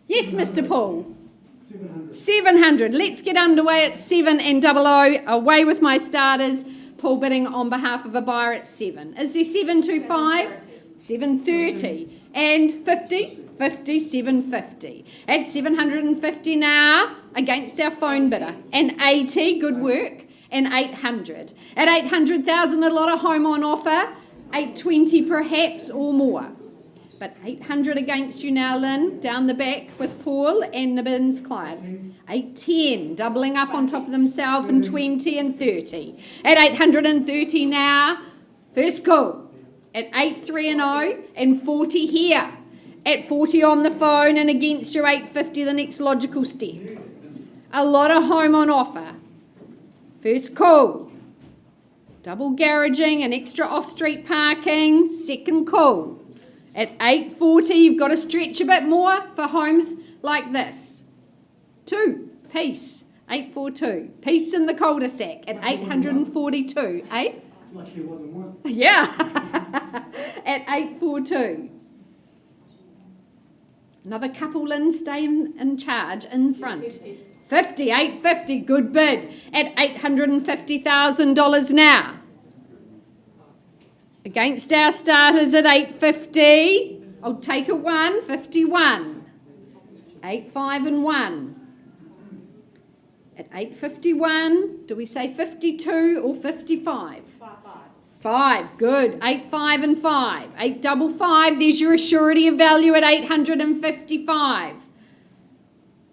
Yes, Mr. Paul. 700. Let's get underway at 7 and 00. Away with my starters. Paul bidding on behalf of a buyer at 7. Is there 725? 730. And 50? 50, 750. At 750 now, against our phone bidder. And 80, good work. And 800. At 800,000, a lot of home on offer. 820 perhaps or more. But 800 against you now, Lynn, down the back with Paul and Nibbin's client. 810, doubling up on top of themselves, and 20 and 30. At 830 now, first call. At 83 and 0 and 40 here. At 40 on the phone and against your 850, the next logical step. A lot of home on offer. First call. Double garaging and extra off-street parking. Second call. At 840, you've got to stretch a bit more for homes like this. 2, peace. 842. Peace in the cul-de-sac at 842. Eh? Like there wasn't one. Yeah. At 842. Another couple, Lynn, stay in charge in front. 50, 850, good bid. At $850,000 now. Against our starters at 850. I'll take a 1, 51. 85 and 1. At 851, do we say 52 or 55? 5, good. 85 and 5. 855, there's your surety of value at 855.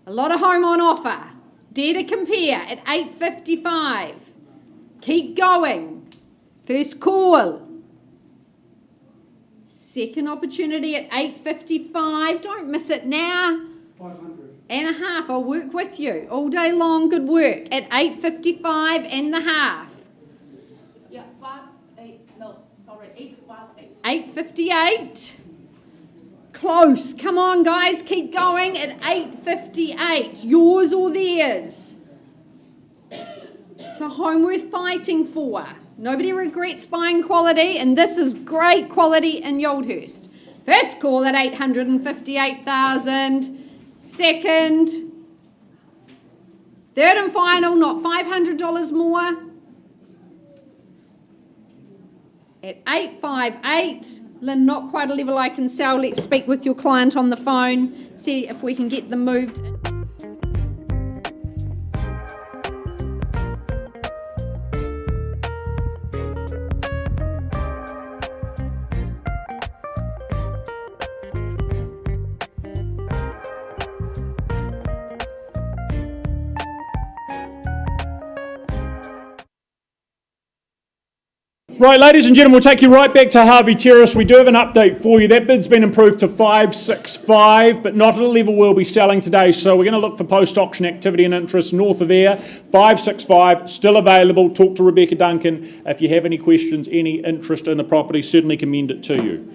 A lot of home on offer. Dare to compare at 855. Keep going. First call. Second opportunity at 855. Don't miss it now. 500. And a half. I'll work with you all day long. Good work. At 855 and the half. Yeah, 858. 858. Close. Come on, guys. Keep going at 858. Yours or theirs. It's a home worth fighting for. Nobody regrets buying quality, and this is great quality in Yildhurst. First call at 858,000. Second. Third and final, not $500 more. At 858. Lynn, not quite a level I can sell. Let's speak with your client on the phone, see if we can get them moved. Right, ladies and gentlemen, we'll take you right back to Harvey Terrace. We do have an update for you. That bid's been improved to 565, but not at a level we'll be selling today. So we're going to look for post-auction activity and interest north of there. 565, still available. Talk to Rebecca Duncan. If you have any questions, any interest in the property, certainly commend it to you.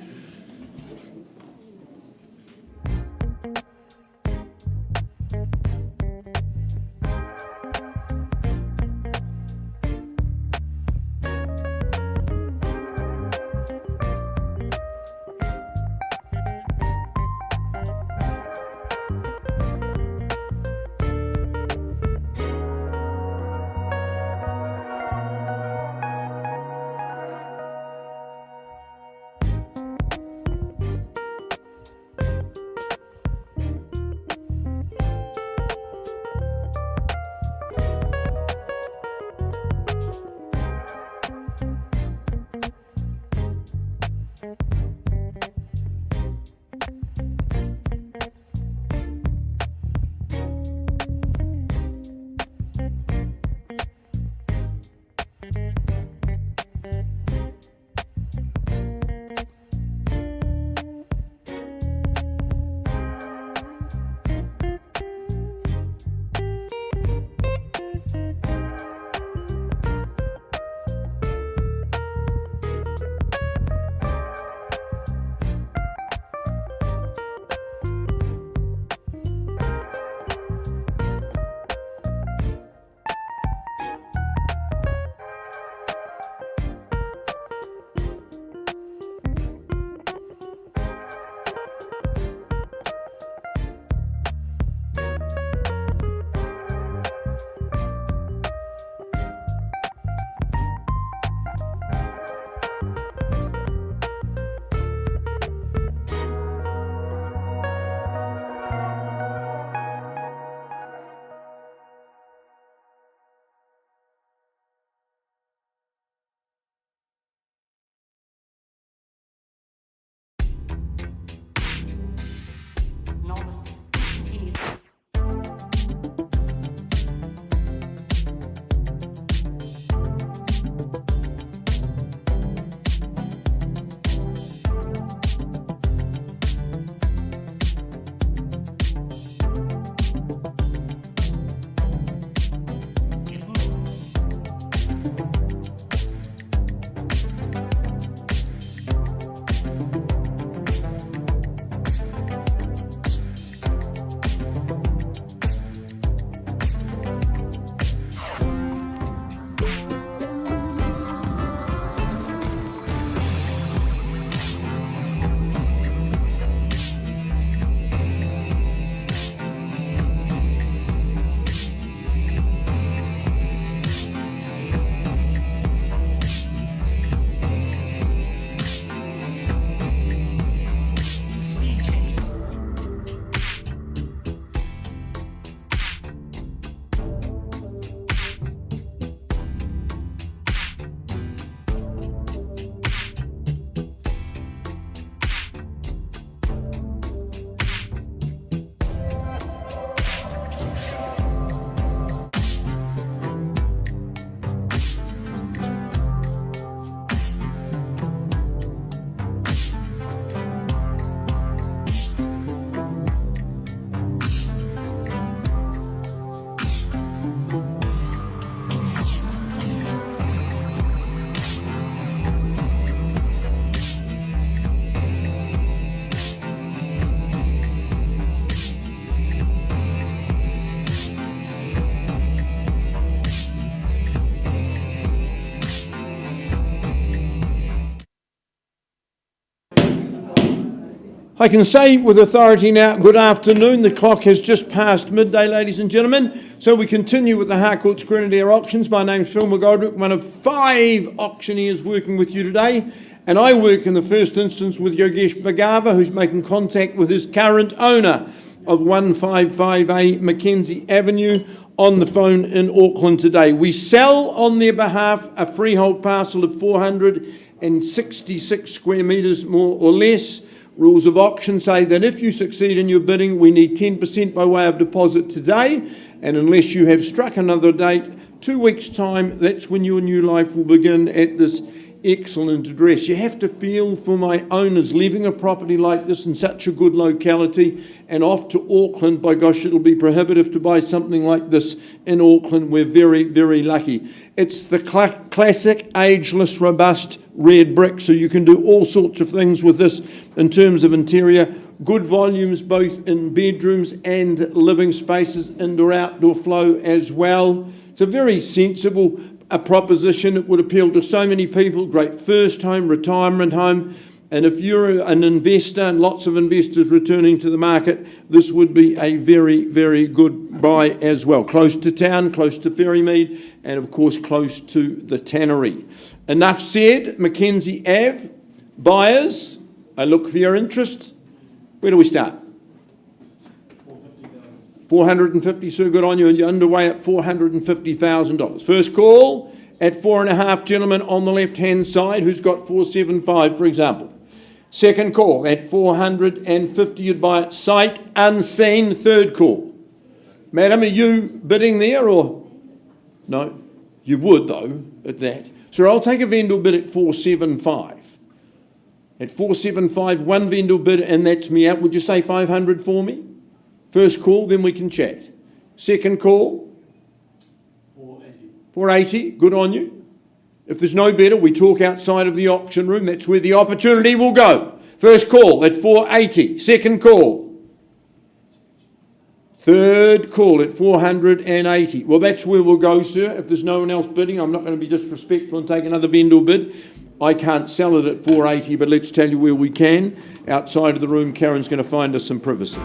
I can say with authority now, good afternoon. The clock has just passed midday, ladies and gentlemen. So we continue with the Harcourt's Grenadier Auctions. My name's Phil McGoldrick, one of 5 auctioneers working with you today. And I work in the first instance with Yogesh Bhagava, who's making contact with his current owner of 155A Mackenzie Avenue on the phone in Auckland today. We sell on their behalf a freehold parcel of 466 square metres, more or less. Rules of auction say that if you succeed in your bidding, we need 10% by way of deposit today, and unless you have struck another date, 2 weeks' time, that's when your new life will begin at this excellent address. You have to feel for my owners leaving a property like this in such a good locality and off to Auckland. By gosh, it'll be prohibitive to buy something like this in Auckland. We're very, very lucky. It's the classic, ageless, robust red brick, so you can do all sorts of things with this in terms of interior. Good volumes both in bedrooms and living spaces, indoor-outdoor flow as well. It's a very sensible proposition. It would appeal to so many people. Great first home, retirement home. And if you're an investor, and lots of investors returning to the market, this would be a very, very good buy as well. Close to town, close to Ferrymead, and of course close to the tannery. Enough said. Mackenzie Ave, buyers, I look for your interest. Where do we start? 450, so good on you, and you're underway at $450,000. First call at 4.5, gentlemen on the left-hand side, who's got 475, for example. Second call at 450. You'd buy it sight unseen. Third call. Madam, are you bidding there or? No? You would though at that. So I'll take a vendor bid at 475. At 475, one vendor bid and that's me out. Would you say 500 for me? First call, then we can chat. Second call? 480. 480, good on you. If there's no better, we talk outside of the auction room. That's where the opportunity will go. First call at 480. Second call. Third call at 480. Well, that's where we'll go, sir. If there's no one else bidding, I'm not going to be disrespectful and take another vendor bid. I can't sell it at 480, but let's tell you where we can. Outside of the room, Karen's going to find us some privacy.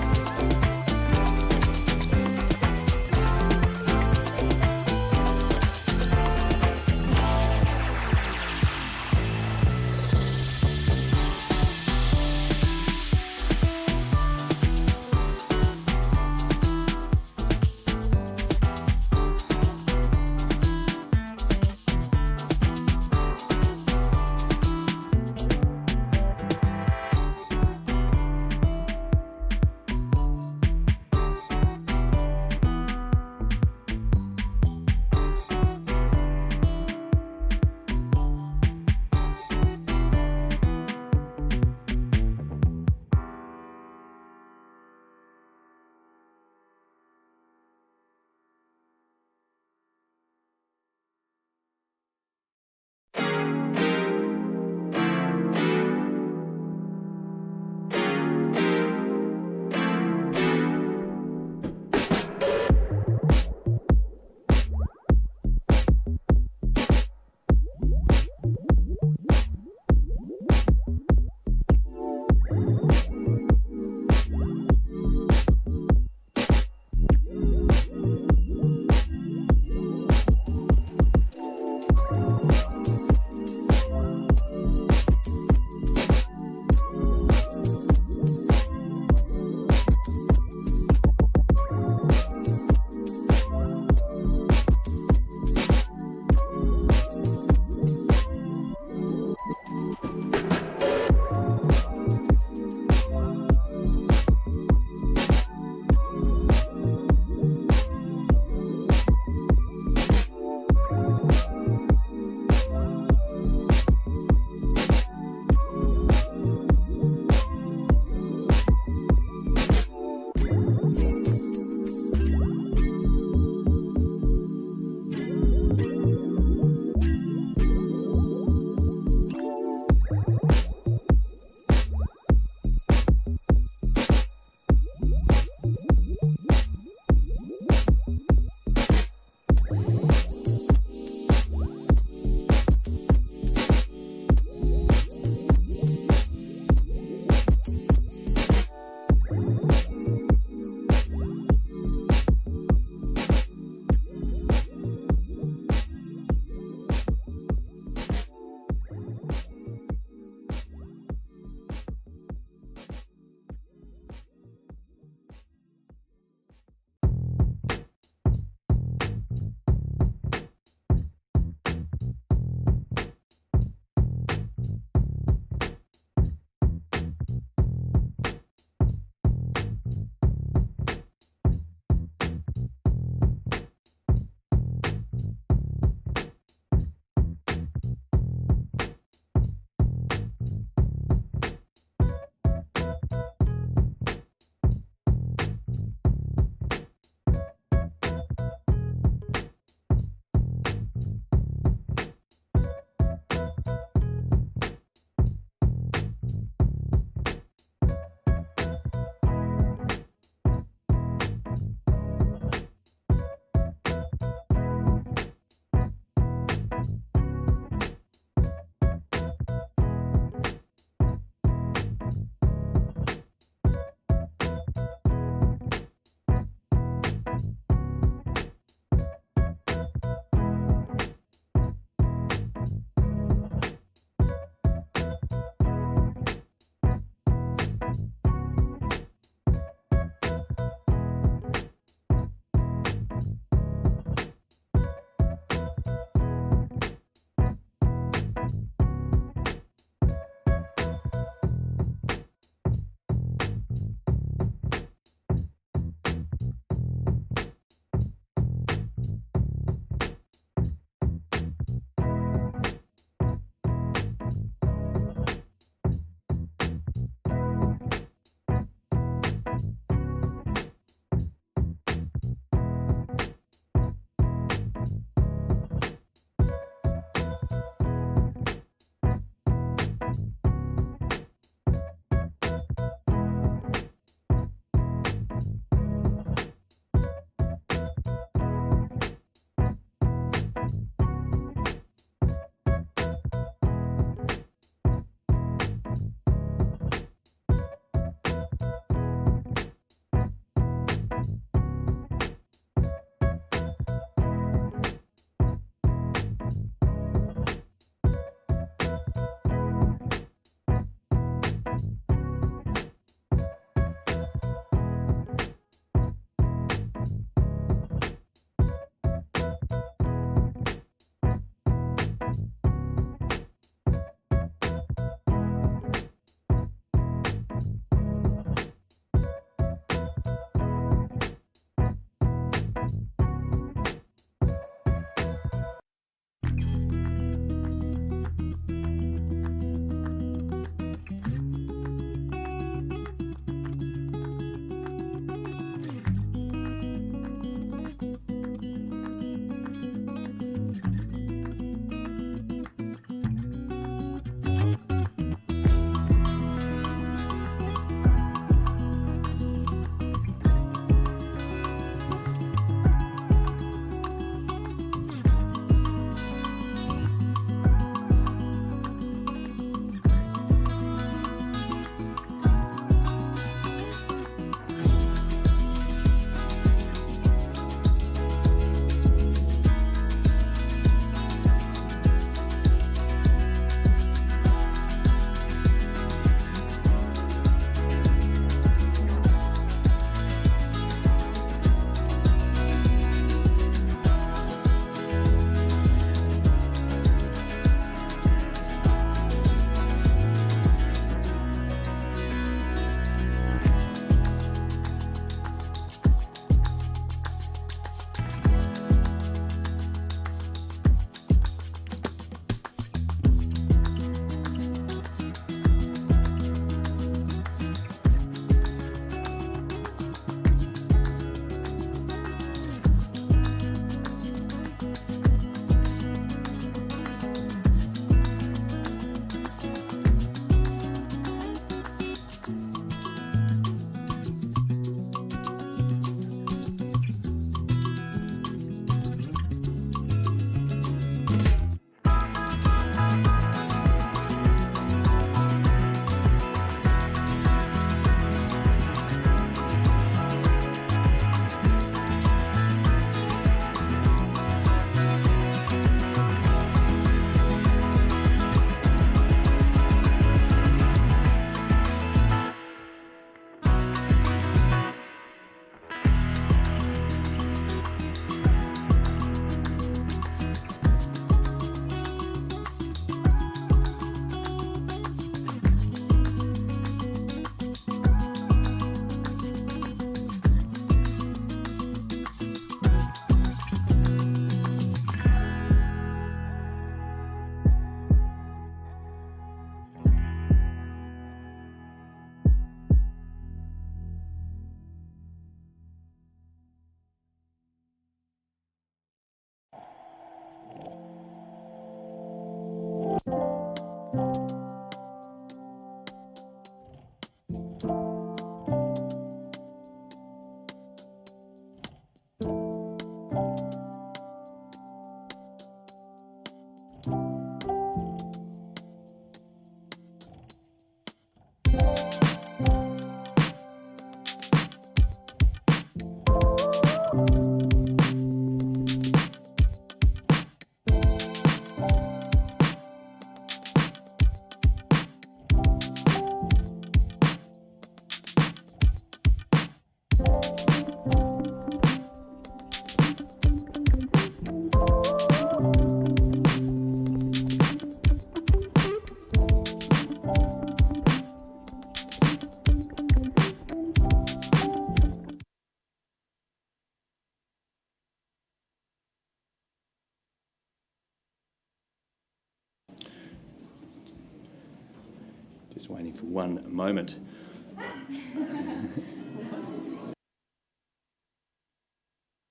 Just waiting for one moment.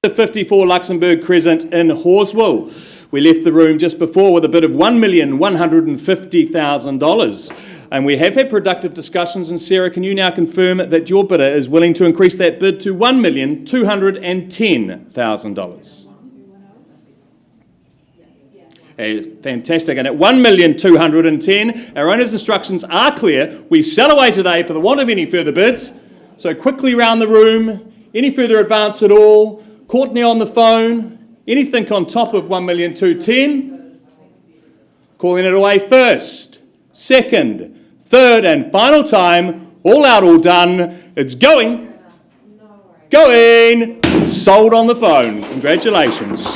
The 54 Luxembourg Crescent in Horswell. We left the room just before with a bid of $1,150,000. And we have had productive discussions, and Sarah, can you now confirm that your bidder is willing to increase that bid to $1,210,000? Fantastic. And at $1,210,000, our owner's instructions are clear. We sell away today for the want of any further bids. So quickly round the room, any further advance at all? Courtney on the phone, anything on top of $1,210,000? Calling it away first, second, third and final time. All out, all done. It's going. Going. Sold on the phone. Congratulations.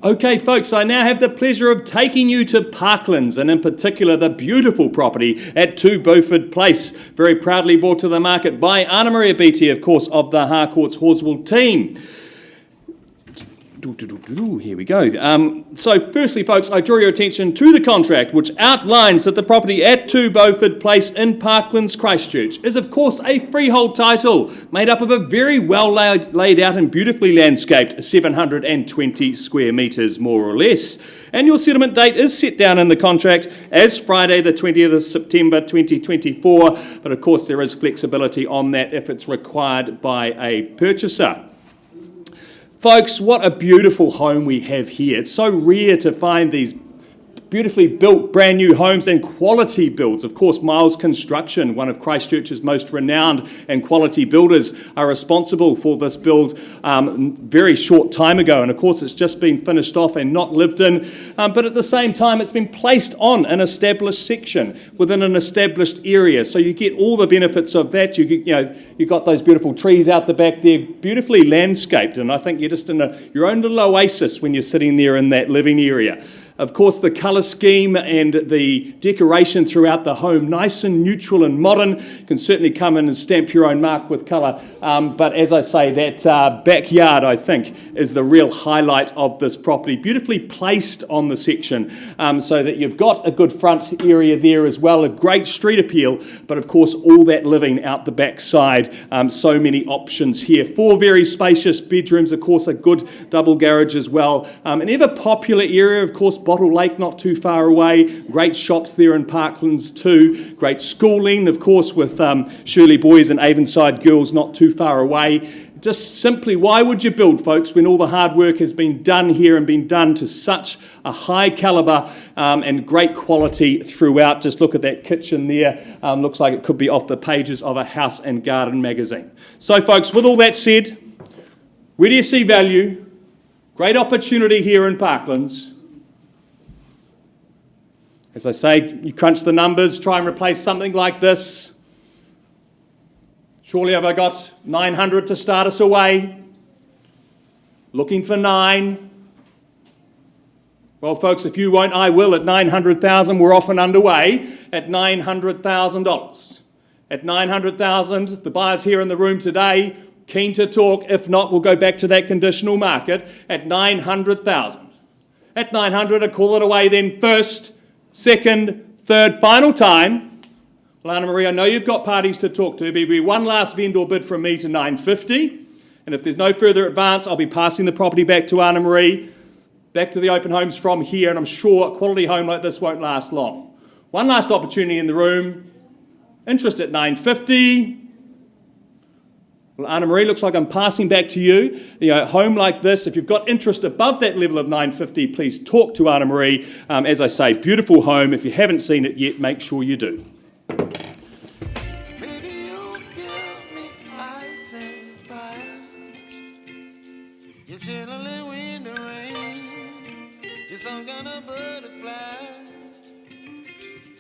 Okay, folks, I now have the pleasure of taking you to Parklands, and in particular the beautiful property at 2 Beaufort Place, very proudly brought to the market by Anna Maria Beattie, of course, of the Harcourts Horswell team. Here we go. So firstly, folks, I draw your attention to the contract, which outlines that the property at 2 Beaufort Place in Parklands, Christchurch, is of course a freehold title made up of a very well laid out and beautifully landscaped 720 square metres, more or less. Annual settlement date is set down in the contract as Friday the 20th of September 2024, but of course there is flexibility on that if it's required by a purchaser. Folks, what a beautiful home we have here. It's so rare to find these beautifully built brand new homes and quality builds. Of course, Miles Construction, one of Christchurch's most renowned and quality builders, are responsible for this build very short time ago. And of course, it's just been finished off and not lived in. But at the same time, it's been placed on an established section within an established area. So you get all the benefits of that. You've got those beautiful trees out the back there, beautifully landscaped. And I think you're just in your own little oasis when you're sitting there in that living area. Of course, the colour scheme and the decoration throughout the home, nice and neutral and modern, can certainly come in and stamp your own mark with colour. But as I say, that backyard, I think, is the real highlight of this property. Beautifully placed on the section so that you've got a good front area there as well, a great street appeal, but of course, all that living out the back side. So many options here. 4 very spacious bedrooms, of course, a good double garage as well. An ever popular area, of course, Bottle Lake not too far away, great shops there in Parklands too, great schooling of course with Shirley Boys and Avonside Girls not too far away. Just simply, why would you build, folks, when all the hard work has been done here and been done to such a high calibre and great quality throughout? Just look at that kitchen there. Looks like it could be off the pages of a House and Garden magazine. So folks, with all that said, where do you see value? Great opportunity here in Parklands. As I say, you crunch the numbers, try and replace something like this. Surely have I got 900 to start us away? Looking for 9. Well, folks, if you won't, I will. At 900,000, we're off and underway at $900,000. At 900,000, the buyers here in the room today, keen to talk. If not, we'll go back to that conditional market at 900,000. At 900, I call it away then first, second, third, final time. Well, Anna Maria, I know you've got parties to talk to. There'll be one last vendor bid from me to 950. And if there's no further advance, I'll be passing the property back to Anna Marie, back to the open homes from here. And I'm sure a quality home like this won't last long. One last opportunity in the room. Interest at 950. Well, Anna Marie, looks like I'm passing back to you. A home like this, if you've got interest above that level of 950, please talk to Anna Marie. As I say, beautiful home. If you haven't seen it yet, make sure you do. Baby, you give me ice and fire. You're chilling when the rain. You're some kind of butterfly.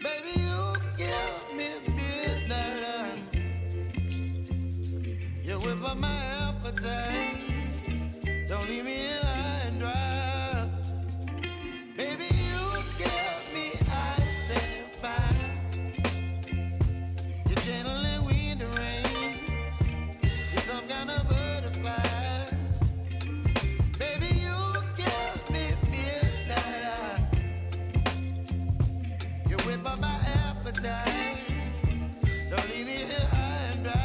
Baby, you give me midnight. You whip up my appetite. Don't leave me high and dry. Baby, you give me ice and fire. You're channeling wind and rain. You're some kind of butterfly. Baby, you give me midnight. You whip up my appetite. Don't leave me here high and dry.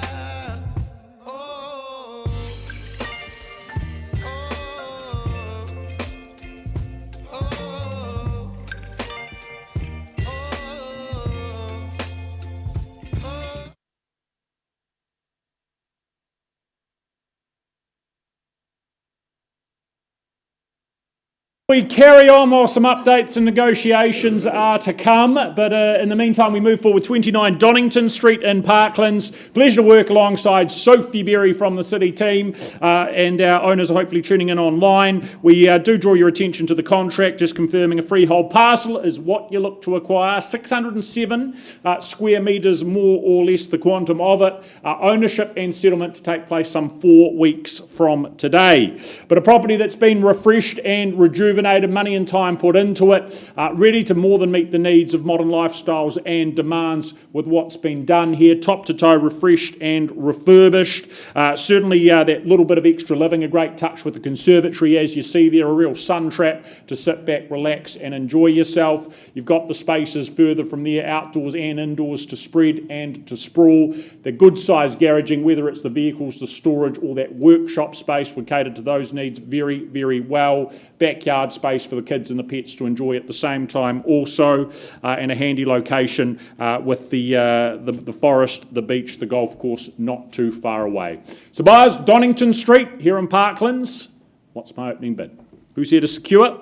We carry on while some updates and negotiations are to come, but in the meantime we move forward. 29 Donington Street in Parklands. Pleasure to work alongside Sophie Berry from the City team, and our owners are hopefully tuning in online. We do draw your attention to the contract, just confirming a freehold parcel is what you look to acquire. 607 square metres, more or less the quantum of it. Ownership and settlement to take place some 4 weeks from today. But a property that's been refreshed and rejuvenated rejuvenated, money and time put into it, ready to more than meet the needs of modern lifestyles and demands with what's been done here, top to toe, refreshed and refurbished. Certainly that little bit of extra living, a great touch with the conservatory, as you see there, a real sun trap to sit back, relax and enjoy yourself. You've got the spaces further from there, outdoors and indoors, to spread and to sprawl. The good sized garaging, whether it's the vehicles, the storage or that workshop space, would cater to those needs very, very well. Backyard space for the kids and the pets to enjoy at the same time also, and a handy location with the forest, the beach, the golf course not too far away. So buyers, Donington Street here in Parklands. What's my opening bid? Who's here to secure?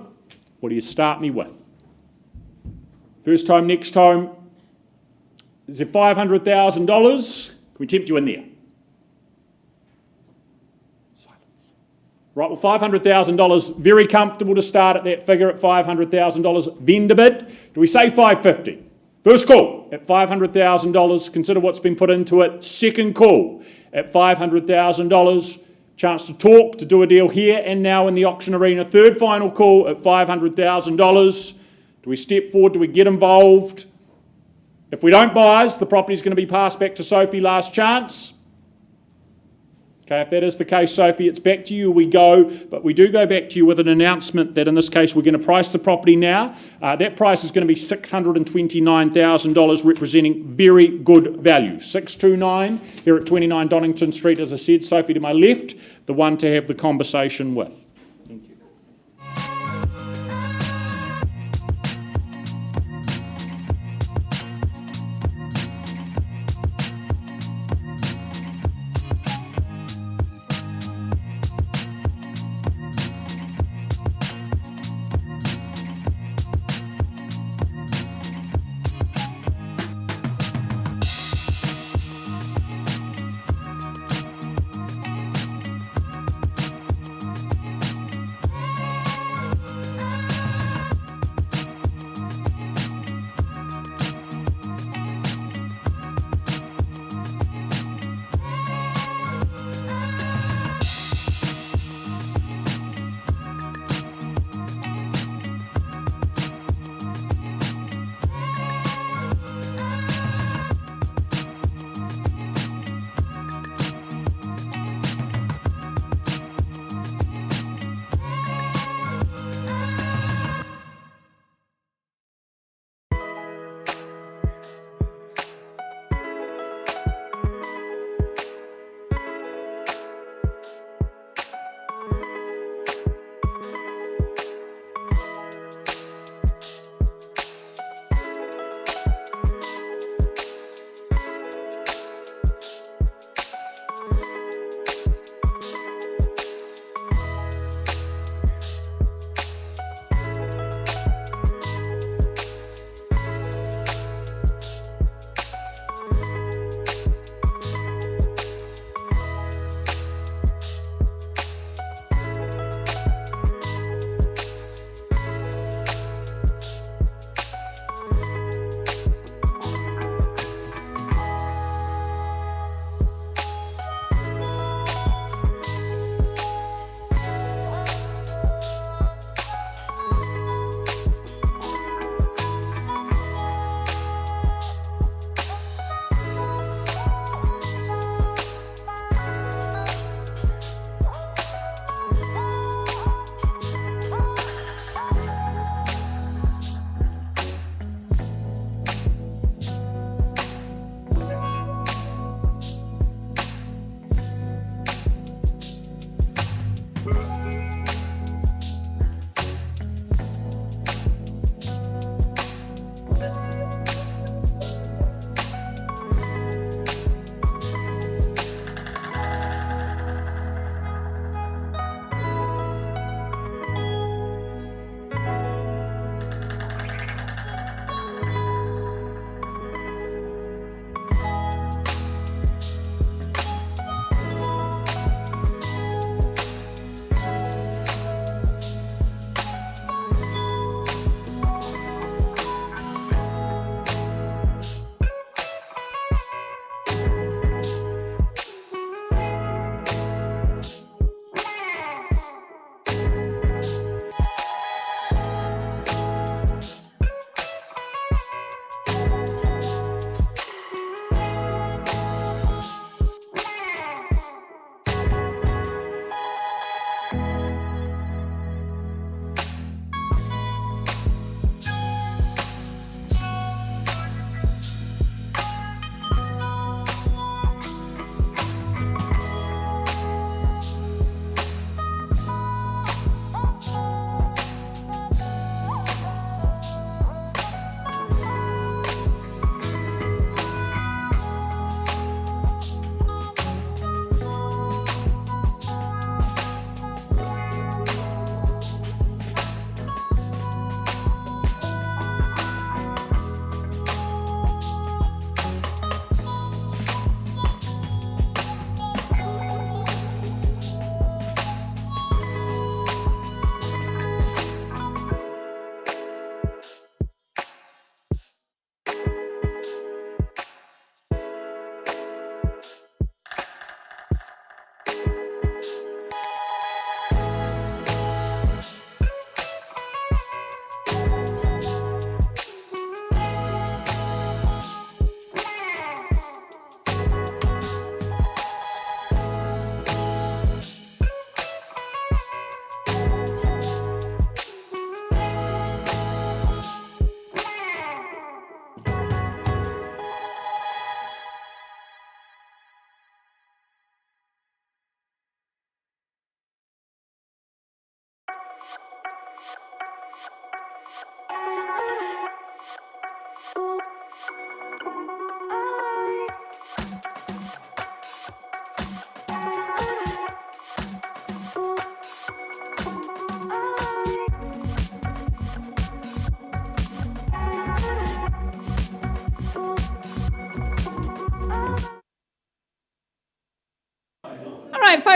What do you start me with? First home, next home. Is it $500,000? Can we tempt you in there? Silence. Right, well, $500,000, very comfortable to start at that figure at $500,000. Vendor bid, do we say $550,000? First call at $500,000. Consider what's been put into it. Second call at $500,000. Chance to talk, to do a deal here and now in the auction arena. Third final call at $500,000. Do we step forward? Do we get involved? If we don't, buyers, the property's going to be passed back to Sophie. Last chance. Okay, if that is the case, Sophie, it's back to you we go, but we do go back to you with an announcement that in this case we're going to price the property now. That price is going to be $629,000, representing very good value. 629 here at 29 Donington Street, as I said. Sophie to my left, the one to have the conversation with. Thank you.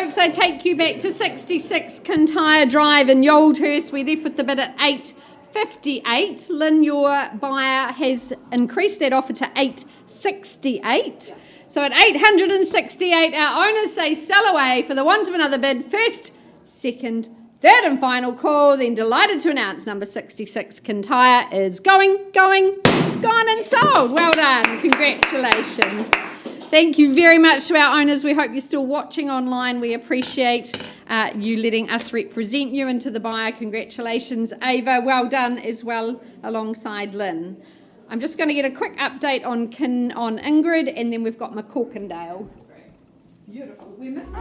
folks, I take you back to 66 Kintyre Drive in Yoldhurst. We're left with the bid at 858. Lynn, your buyer, has increased that offer to 868. So at 868, our owners say sell away for the want of another bid. First, second, third and final call. Then delighted to announce number 66 Kintyre is gone and sold. Well done. Congratulations. Thank you very much to our owners. We hope you're still watching online. We appreciate you letting us represent you and to the buyer. Congratulations, Ava. Well done as well alongside Lynn. I'm just going to get a quick update on Ingrid, and then we've got McCorkindale. Beautiful. We're missing.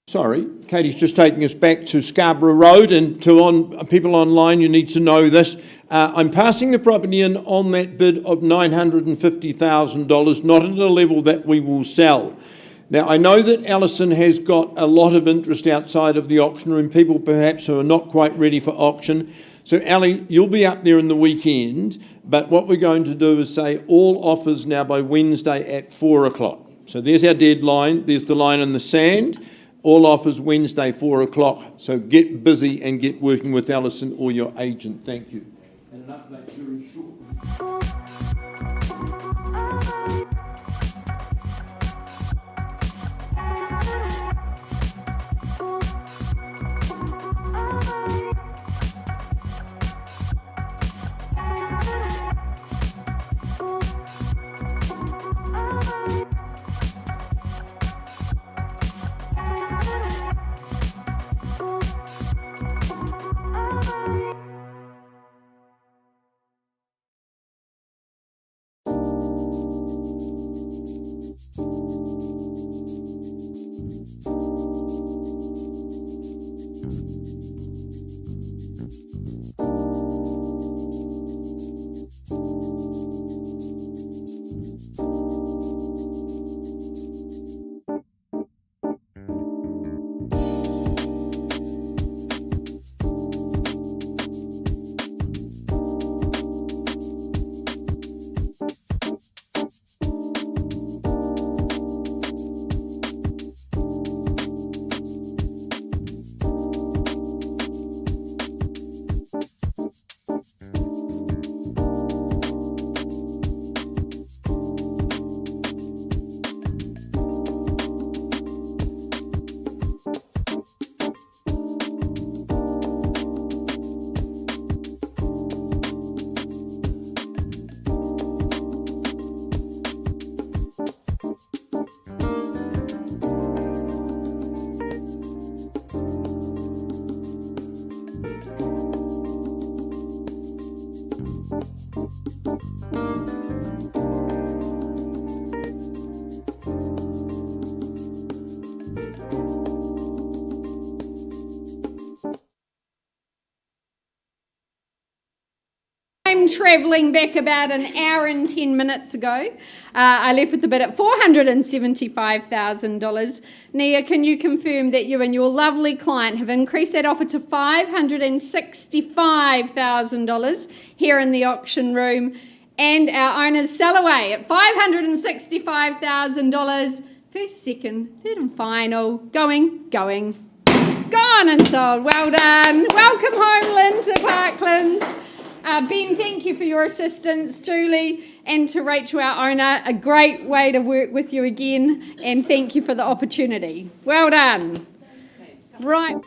Sorry, Katie's just taking us back to Scarborough Road, and to people online, you need to know this. I'm passing the property in on that bid of $950,000, not at a level that we will sell. Now, I know that Alison has got a lot of interest outside of the auction room, people perhaps who are not quite ready for auction. So, Ali, you'll be up there in the weekend, but what we're going to do is say all offers now by Wednesday at 4 o'clock. So there's our deadline, there's the line in the sand. All offers Wednesday, 4 o'clock. So get busy and get working with Alison or your agent. Thank you. And an update very shortly. I'm travelling back about an hour and 10 minutes ago. I left with the bid at $475,000. Nia, can you confirm that you and your lovely client have increased that offer to $565,000 here in the auction room? And our owners sell away at $565,000. First, second, third and final. Gone and sold. Well done. Welcome home, Lynn, to Parklands. Ben, thank you for your assistance. Julie, and to Rachel, our owner, a great way to work with you again, and thank you for the opportunity. Well done. Right.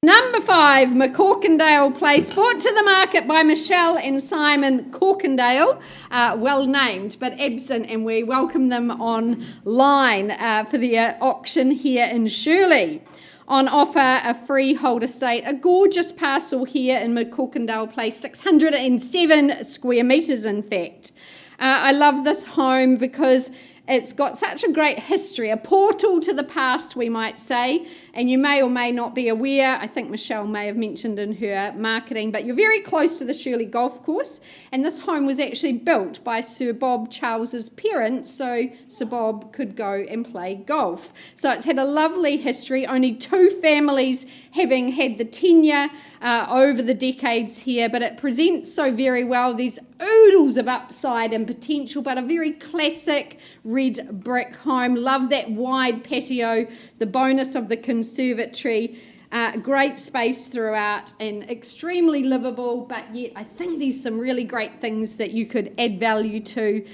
Number 5, McCorkindale Place, brought to the market by Michelle and Simon Corkindale. Well named, but absent, and we welcome them online for the auction here in Shirley. On offer, a freehold estate, a gorgeous parcel here in McCorkindale Place, 607 square metres in fact. I love this home because it's got such a great history, a portal to the past, we might say, and you may or may not be aware, I think Michelle may have mentioned in her marketing, but you're very close to the Shirley Golf Course, and this home was actually built by Sir Bob Charles's parents, so Sir Bob could go and play golf. So it's had a lovely history, only 2 families having had the tenure over the decades here, but it presents so very well. There's oodles of upside and potential, but a very classic red brick home. Love that wide patio, the bonus of the conservatory, great space throughout and extremely livable, but yet I think there's some really great things that you could add value to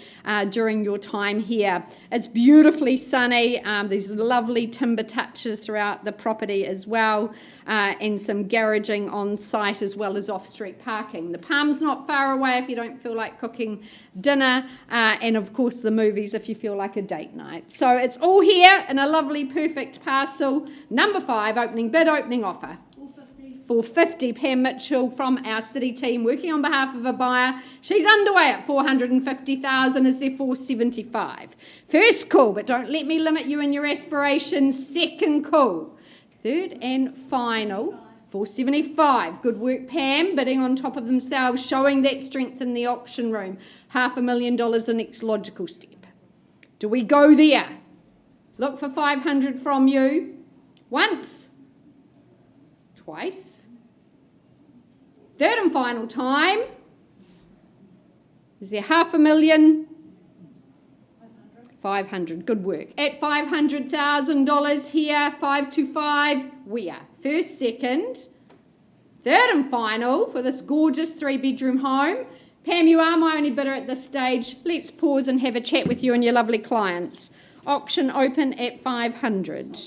during your time here. It's beautifully sunny, there's lovely timber touches throughout the property as well, and some garaging on site as well as off-street parking. The Palm's not far away if you don't feel like cooking dinner, and of course the movies if you feel like a date night. So it's all here in a lovely perfect parcel. Number 5, opening bid, opening offer. 450. Pam Mitchell from our city team working on behalf of a buyer. She's underway at 450,000. Is there 475? First call, but don't let me limit you in your aspirations. Second call. Third and final, 475. Good work, Pam, bidding on top of themselves, showing that strength in the auction room. $500,000 the next logical step. Do we go there? Look for 500 from you. Once. Twice. Third and final time. Is there $500,000? 500. Good work. At $500,000 here, 525. We are first, second, third and final for this gorgeous 3-bedroom home. Pam, you are my only bidder at this stage. Let's pause and have a chat with you and your lovely clients. Auction open at 500.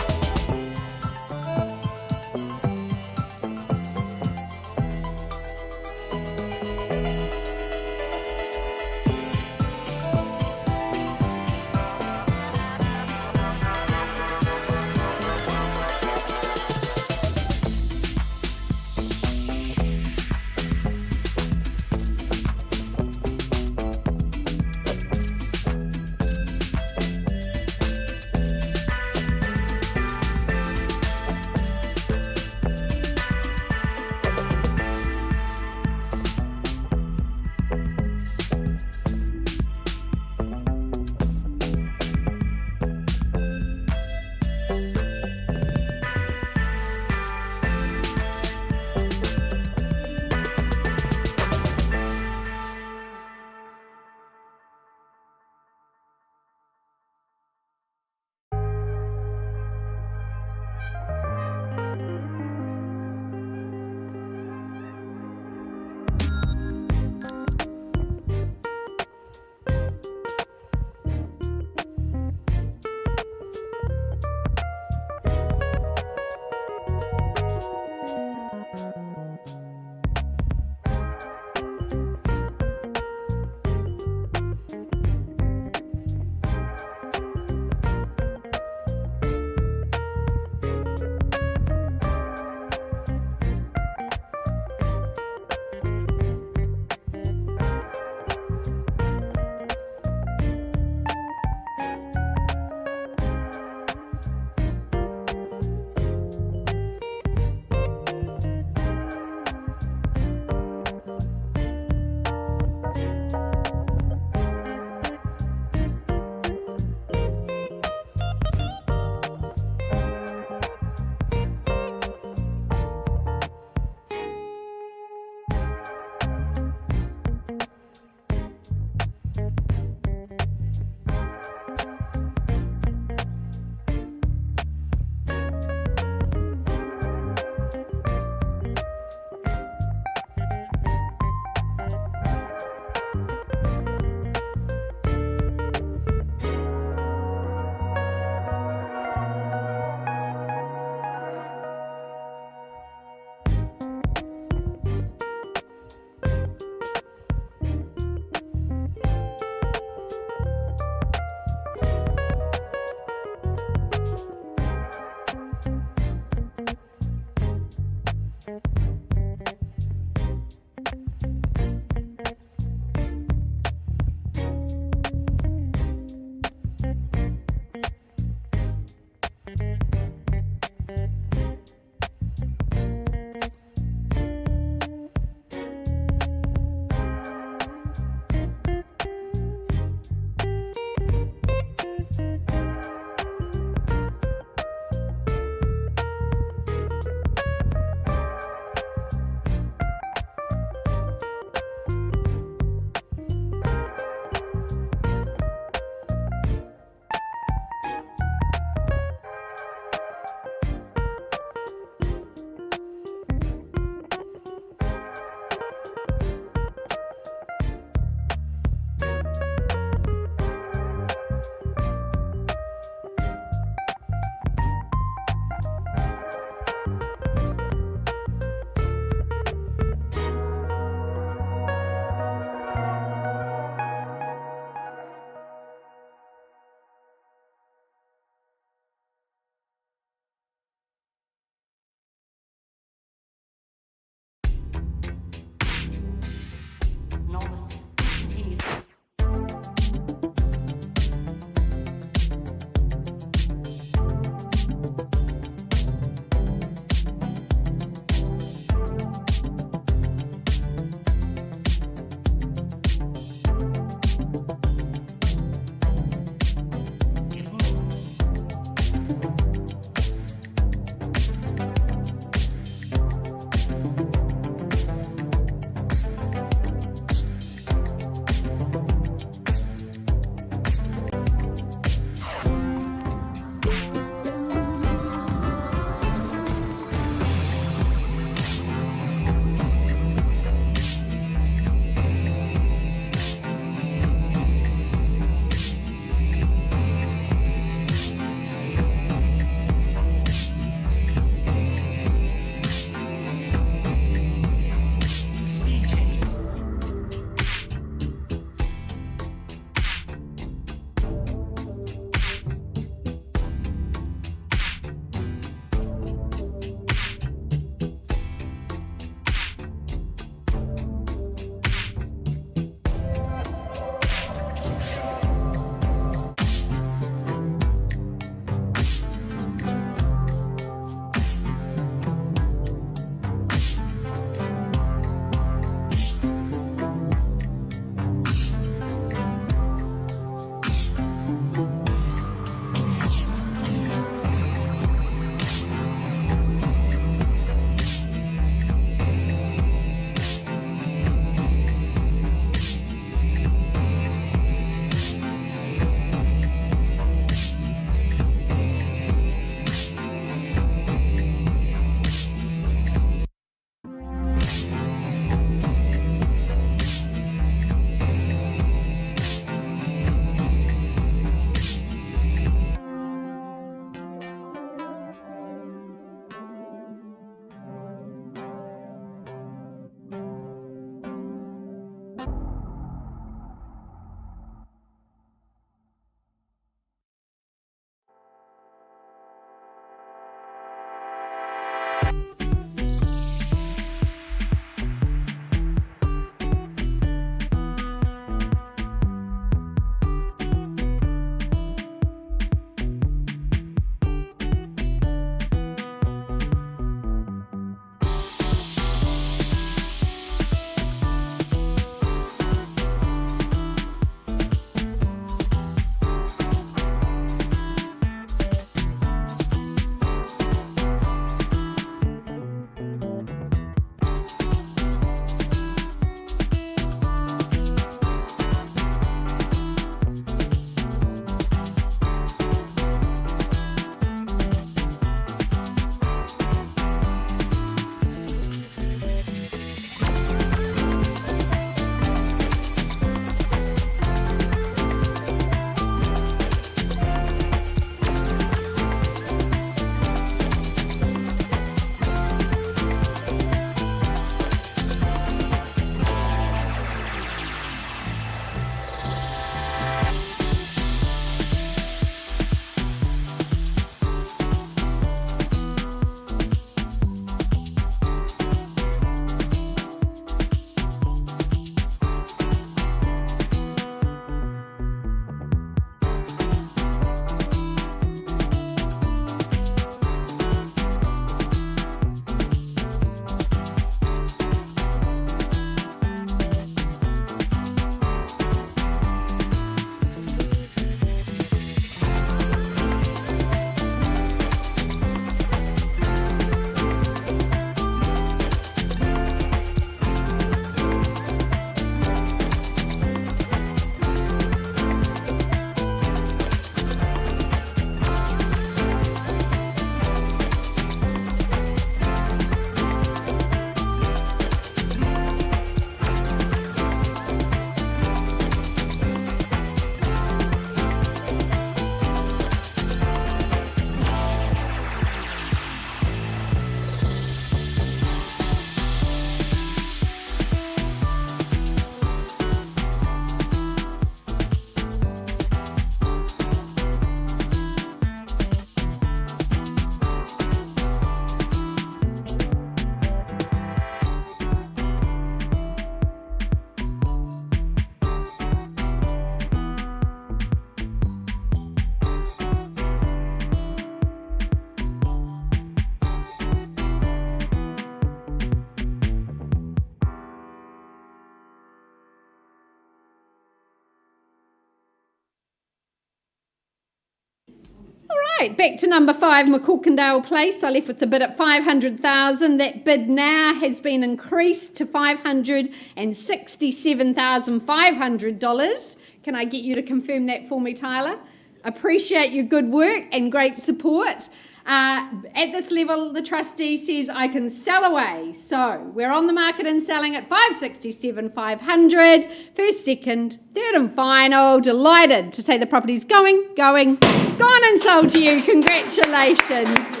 right, back to number 5, McCorkindale Place. I left with the bid at 500,000. That bid now has been increased to $567,500. Can I get you to confirm that for me, Tyler? Appreciate your good work and great support. At this level, the trustee says I can sell away. So we're on the market and selling at 567,500. First, second, third and final. Delighted to say the property's gone and sold to you. Congratulations.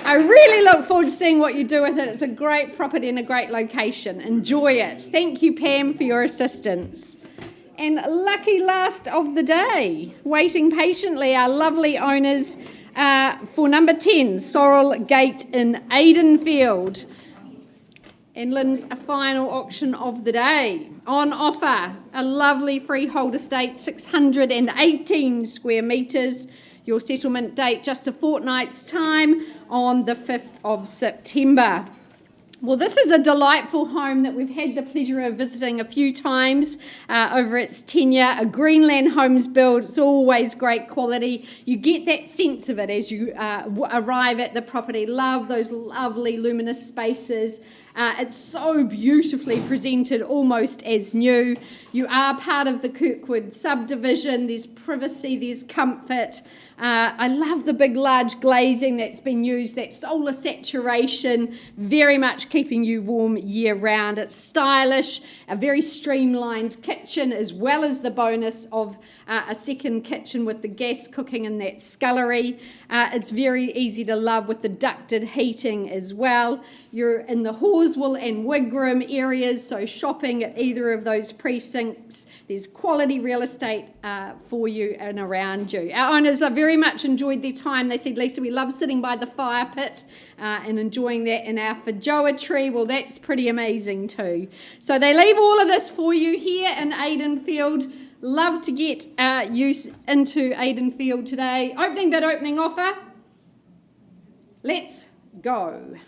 I really look forward to seeing what you do with it. It's a great property in a great location. Enjoy it. Thank you, Pam, for your assistance. And lucky last of the day, waiting patiently, our lovely owners for number 10, Sorrel Gate in Aidenfield. And Lynn's final auction of the day. On offer, a lovely freehold estate, 618 square metres. Your settlement date just a fortnight's time on the 5th of September. Well, this is a delightful home that we've had the pleasure of visiting a few times over its tenure. A Greenland Homes build. It's always great quality. You get that sense of it as you arrive at the property. Love those lovely luminous spaces. It's so beautifully presented, almost as new. You are part of the Kirkwood subdivision. There's privacy, there's comfort. I love the big, large glazing that's been used, that solar saturation, very much keeping you warm year round. It's stylish, a very streamlined kitchen, as well as the bonus of a second kitchen with the gas cooking in that scullery. It's very easy to love with the ducted heating as well. You're in the Horswell and Wigram areas, so shopping at either of those precincts. There's quality real estate for you and around you. Our owners are very much enjoyed their time. They said, Lisa, we love sitting by the fire pit and enjoying that in our Feijoa tree. Well, that's pretty amazing too. So they leave all of this for you here in Aidenfield. Love to get you into Aidenfield today. Opening bid, opening offer. Let's go.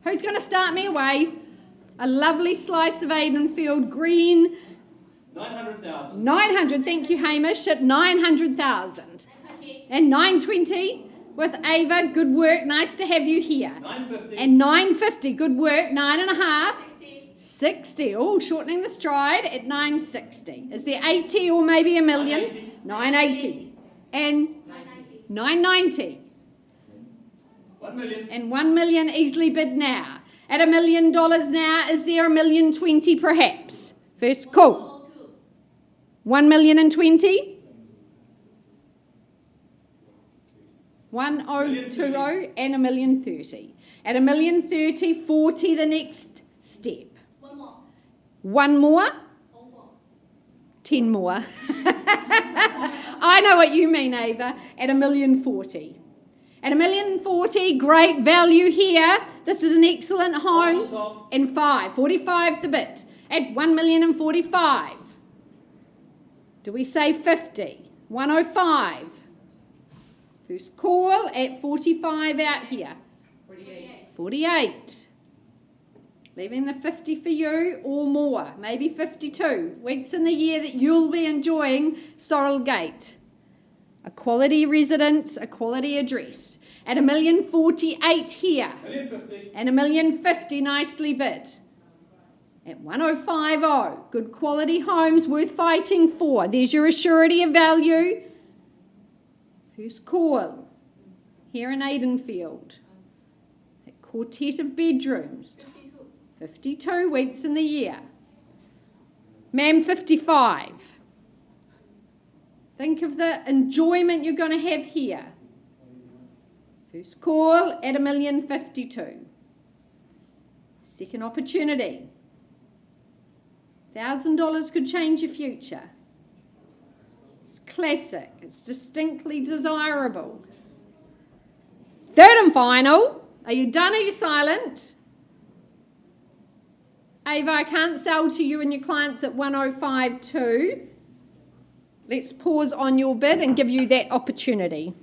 Who's going to start me away? A lovely slice of Aidenfield green. 900,000. 900, thank you, Hamish, at 900,000. And 920 with Ava, good work, nice to have you here. 950. And 950, good work, 9.5. 60, oh, shortening the stride at 960. Is there 80 or maybe a million? 980. And 990. 1 million. And 1 million easily bid now. At $1 million now, is there $1,020,000 perhaps? First call. 1,020,000. 1020 and $1,030,000. At $1,030,000, 40 the next step. One more? 10 more. I know what you mean, Ava. At $1,040,000. At $1,040,000, great value here. This is an excellent home. And 45 the bit. At $1,045,000. Do we say 50? 105. First call at 45 out here. 48. Leaving the 50 for you or more, maybe 52 weeks in the year that you'll be enjoying Sorrel Gate. A quality residence, a quality address. At $1,048,000 here. 1,050,000. And $1,050,000 nicely bid. At 105,000, good quality homes worth fighting for. There's your assurity of value. First call here in Aidenfield. A quartet of bedrooms. 52 weeks in the year. Ma'am, 55. Think of the enjoyment you're going to have here. First call at $1,052,000. Second opportunity. $1,000 could change your future. It's classic. It's distinctly desirable. Third and final. Are you done? Are you silent? Ava, I can't sell to you and your clients at 105.2. Let's pause on your bid and give you that opportunity.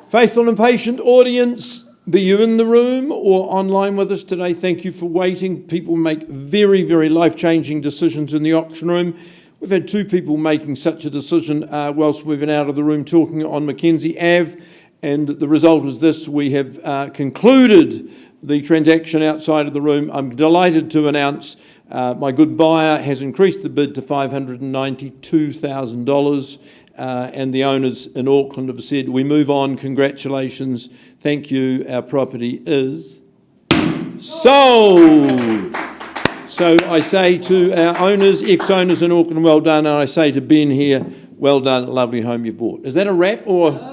Faithful and patient audience, be you in the room or online with us today, thank you for waiting. People make very, very life-changing decisions in the auction room. We've had 2 people making such a decision whilst we've been out of the room talking on Mackenzie Ave, and the result is this: we have concluded the transaction outside of the room. I'm delighted to announce my good buyer has increased the bid to $592,000. And the owners in Auckland have said, we move on, congratulations, thank you, our property is sold. So I say to our owners, ex-owners in Auckland, well done, and I say to Ben here, well done, a lovely home you've bought. Is that a wrap or...?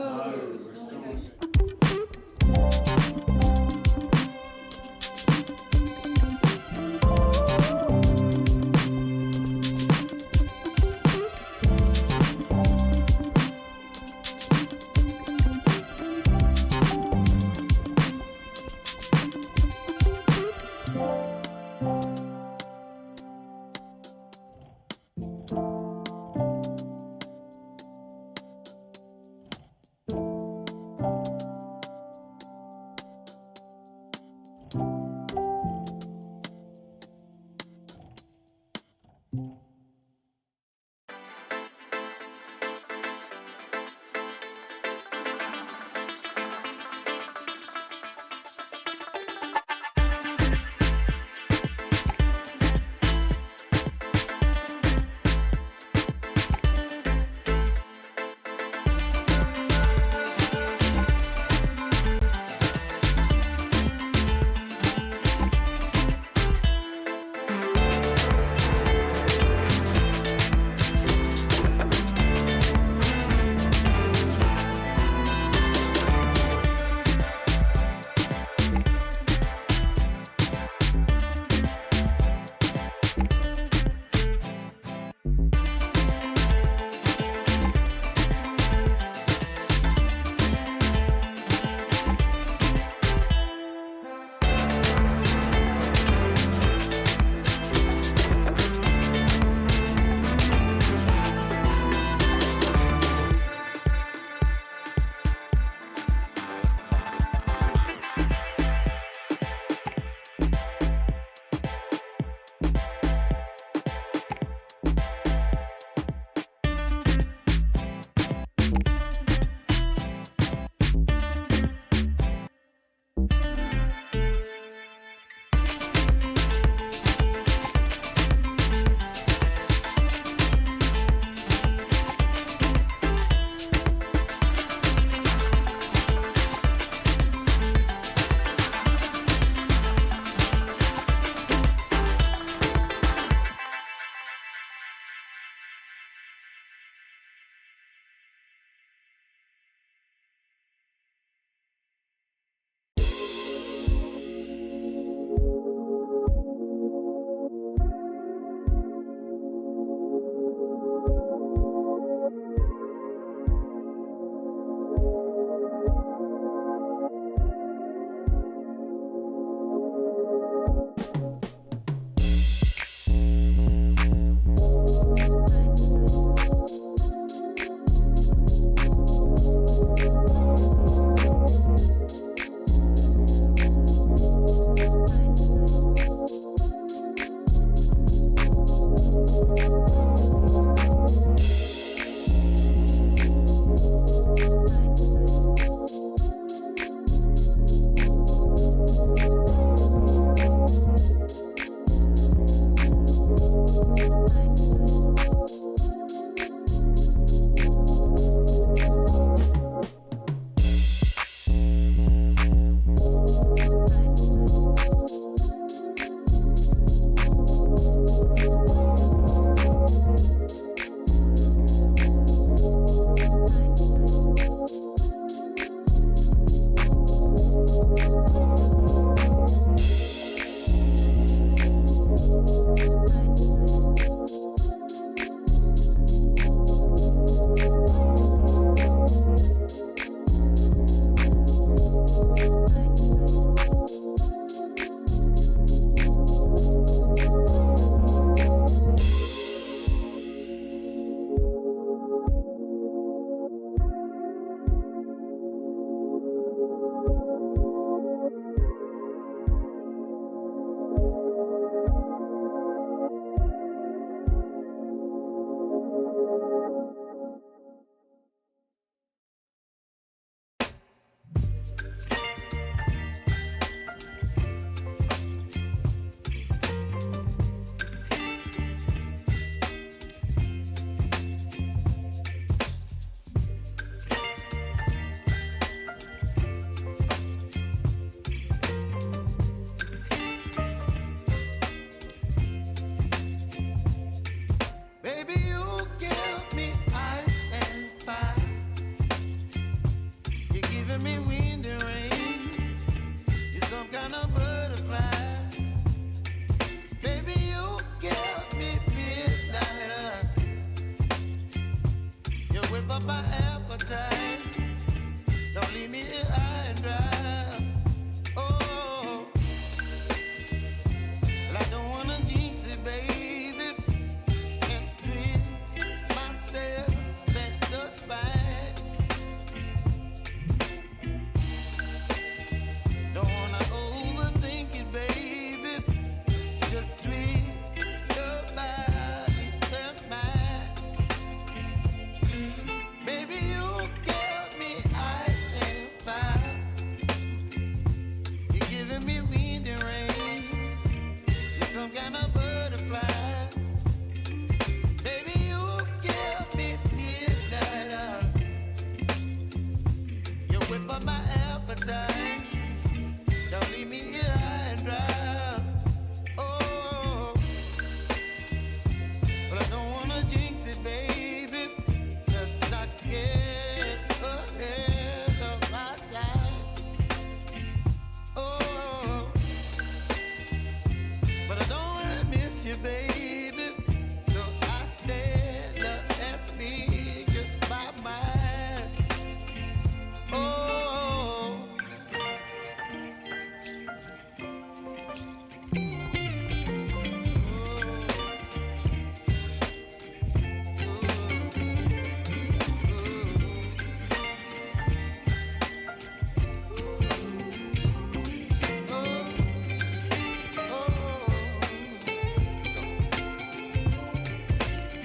up my appetite. Don't leave me here high and dry. Oh, well, I don't wanna jinx it, baby, and twist myself at the spine. Don't wanna overthink it, baby. It's just twist your body and mine. Baby, you give me ice and fire. You're giving me wind and rain. You're some kind of butterfly. Baby, you give me midnight. You whip up my appetite. Don't leave me here high and dry. Oh, but I don't wanna jinx it, baby. Let's not get ahead of my time. Oh, but I don't wanna miss you, baby. So I stand up and speak my mind. Oh.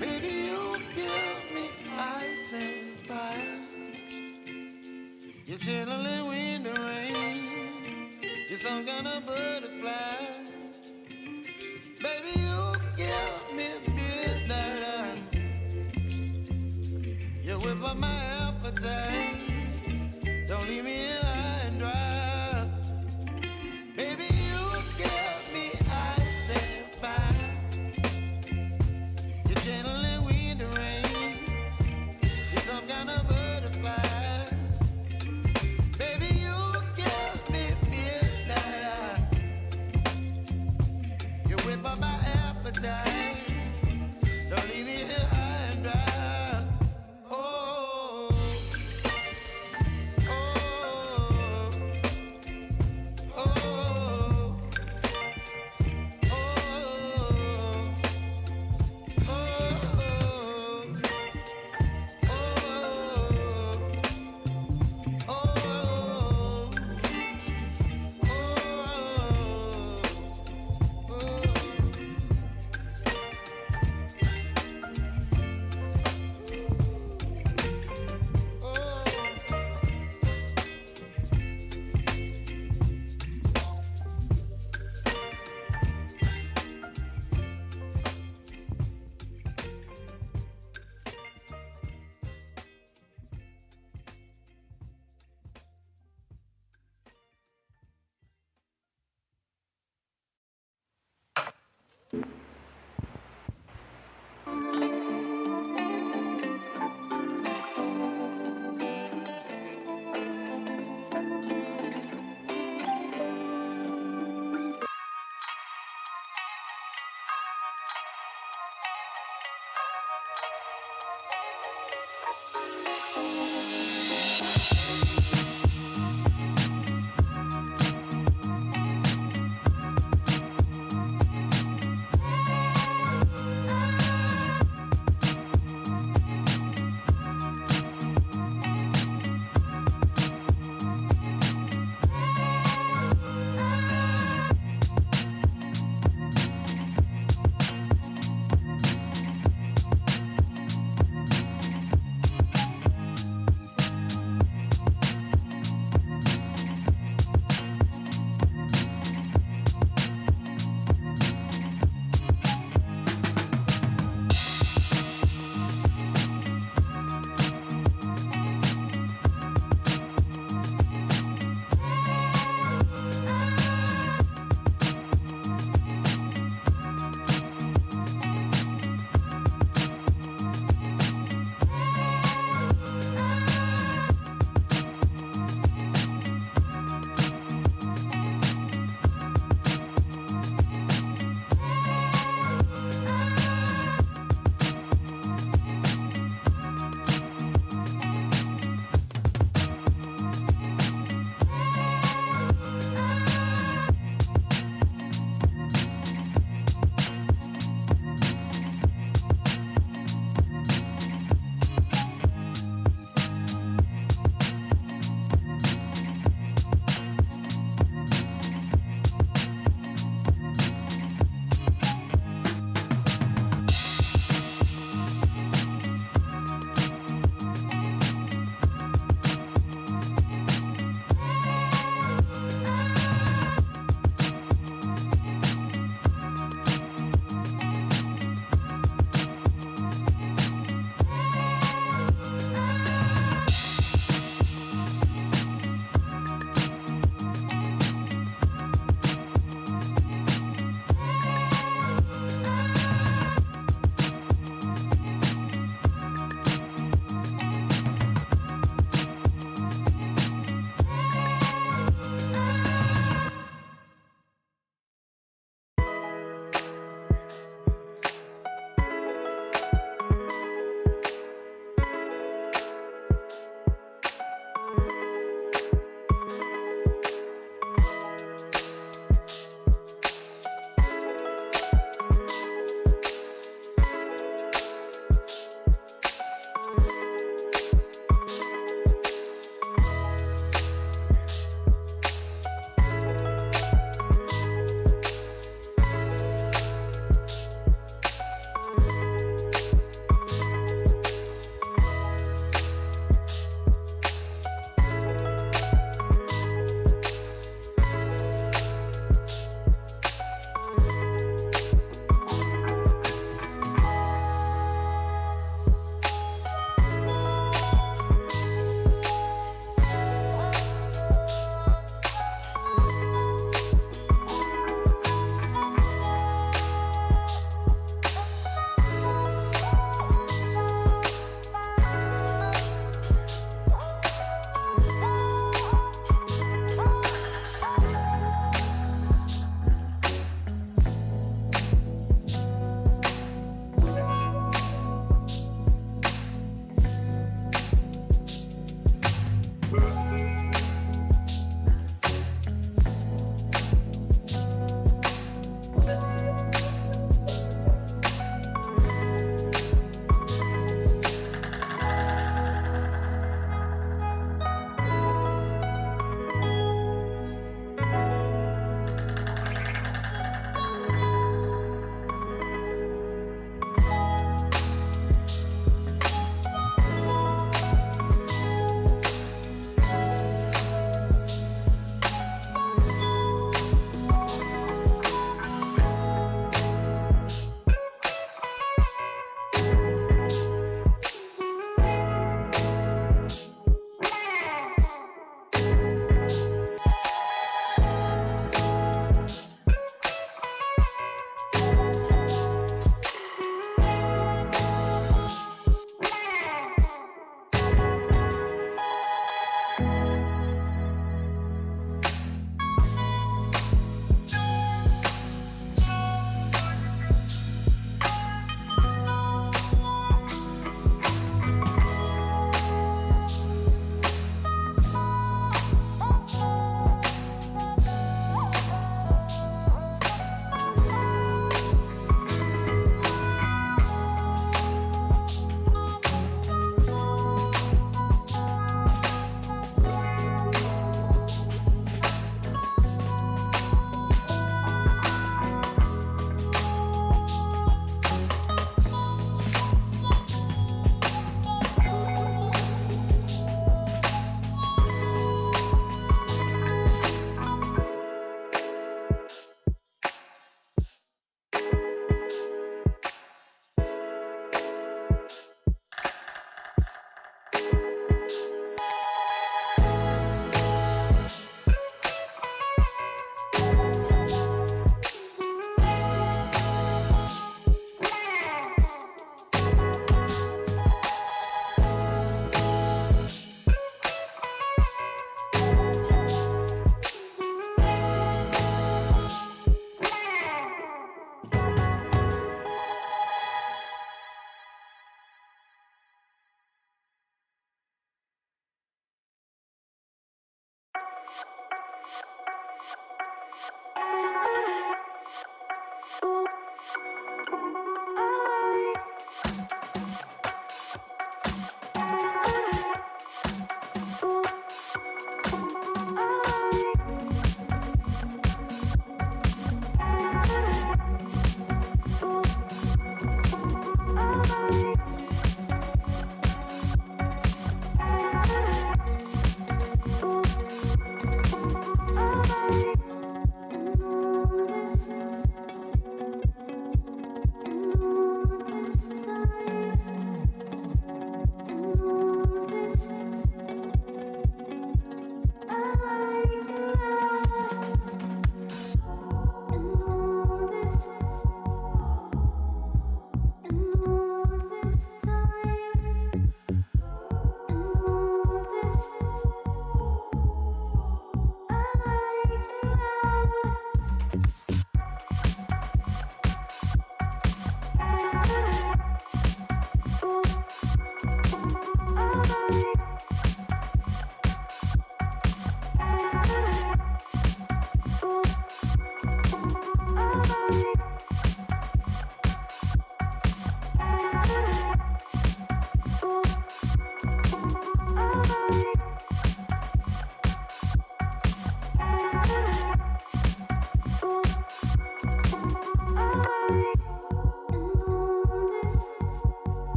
Baby, you give me ice and fire. You're chilling wind and rain. You're some kind of butterfly. Baby, you give me midnight. You whip up my appetite. Don't leave me here high and dry. Baby, you give me ice and fire. You're channeling wind and rain. You're some kind of butterfly. Baby, you give me midnight. You whip up my appetite. Don't leave me here high and dry. Oh, oh,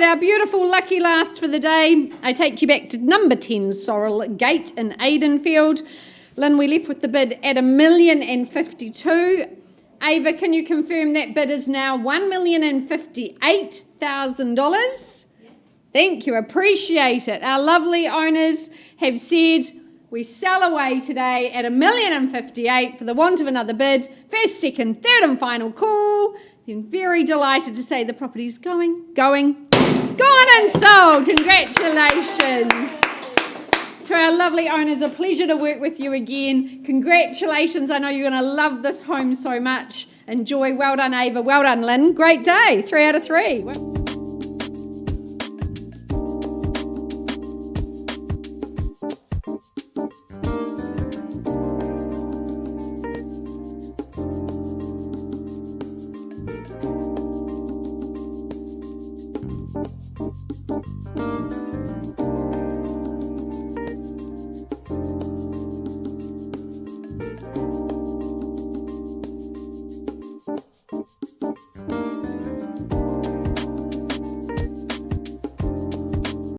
Our beautiful lucky last for the day. I take you back to number 10 Sorrel Gate in Aidenfield. Lynn, we left with the bid at $1,052,000. Ava, can you confirm that bid is now $1,058,000? Thank you, appreciate it. Our lovely owners have said we sell away today at $1,058,000 for the want of another bid. First, second, third and final call. Then very delighted to say the property's gone and sold. Congratulations. To our lovely owners, a pleasure to work with you again. Congratulations. I know you're going to love this home so much. Enjoy. Well done, Ava. Well done, Lynn. Great day. 3 out of 3.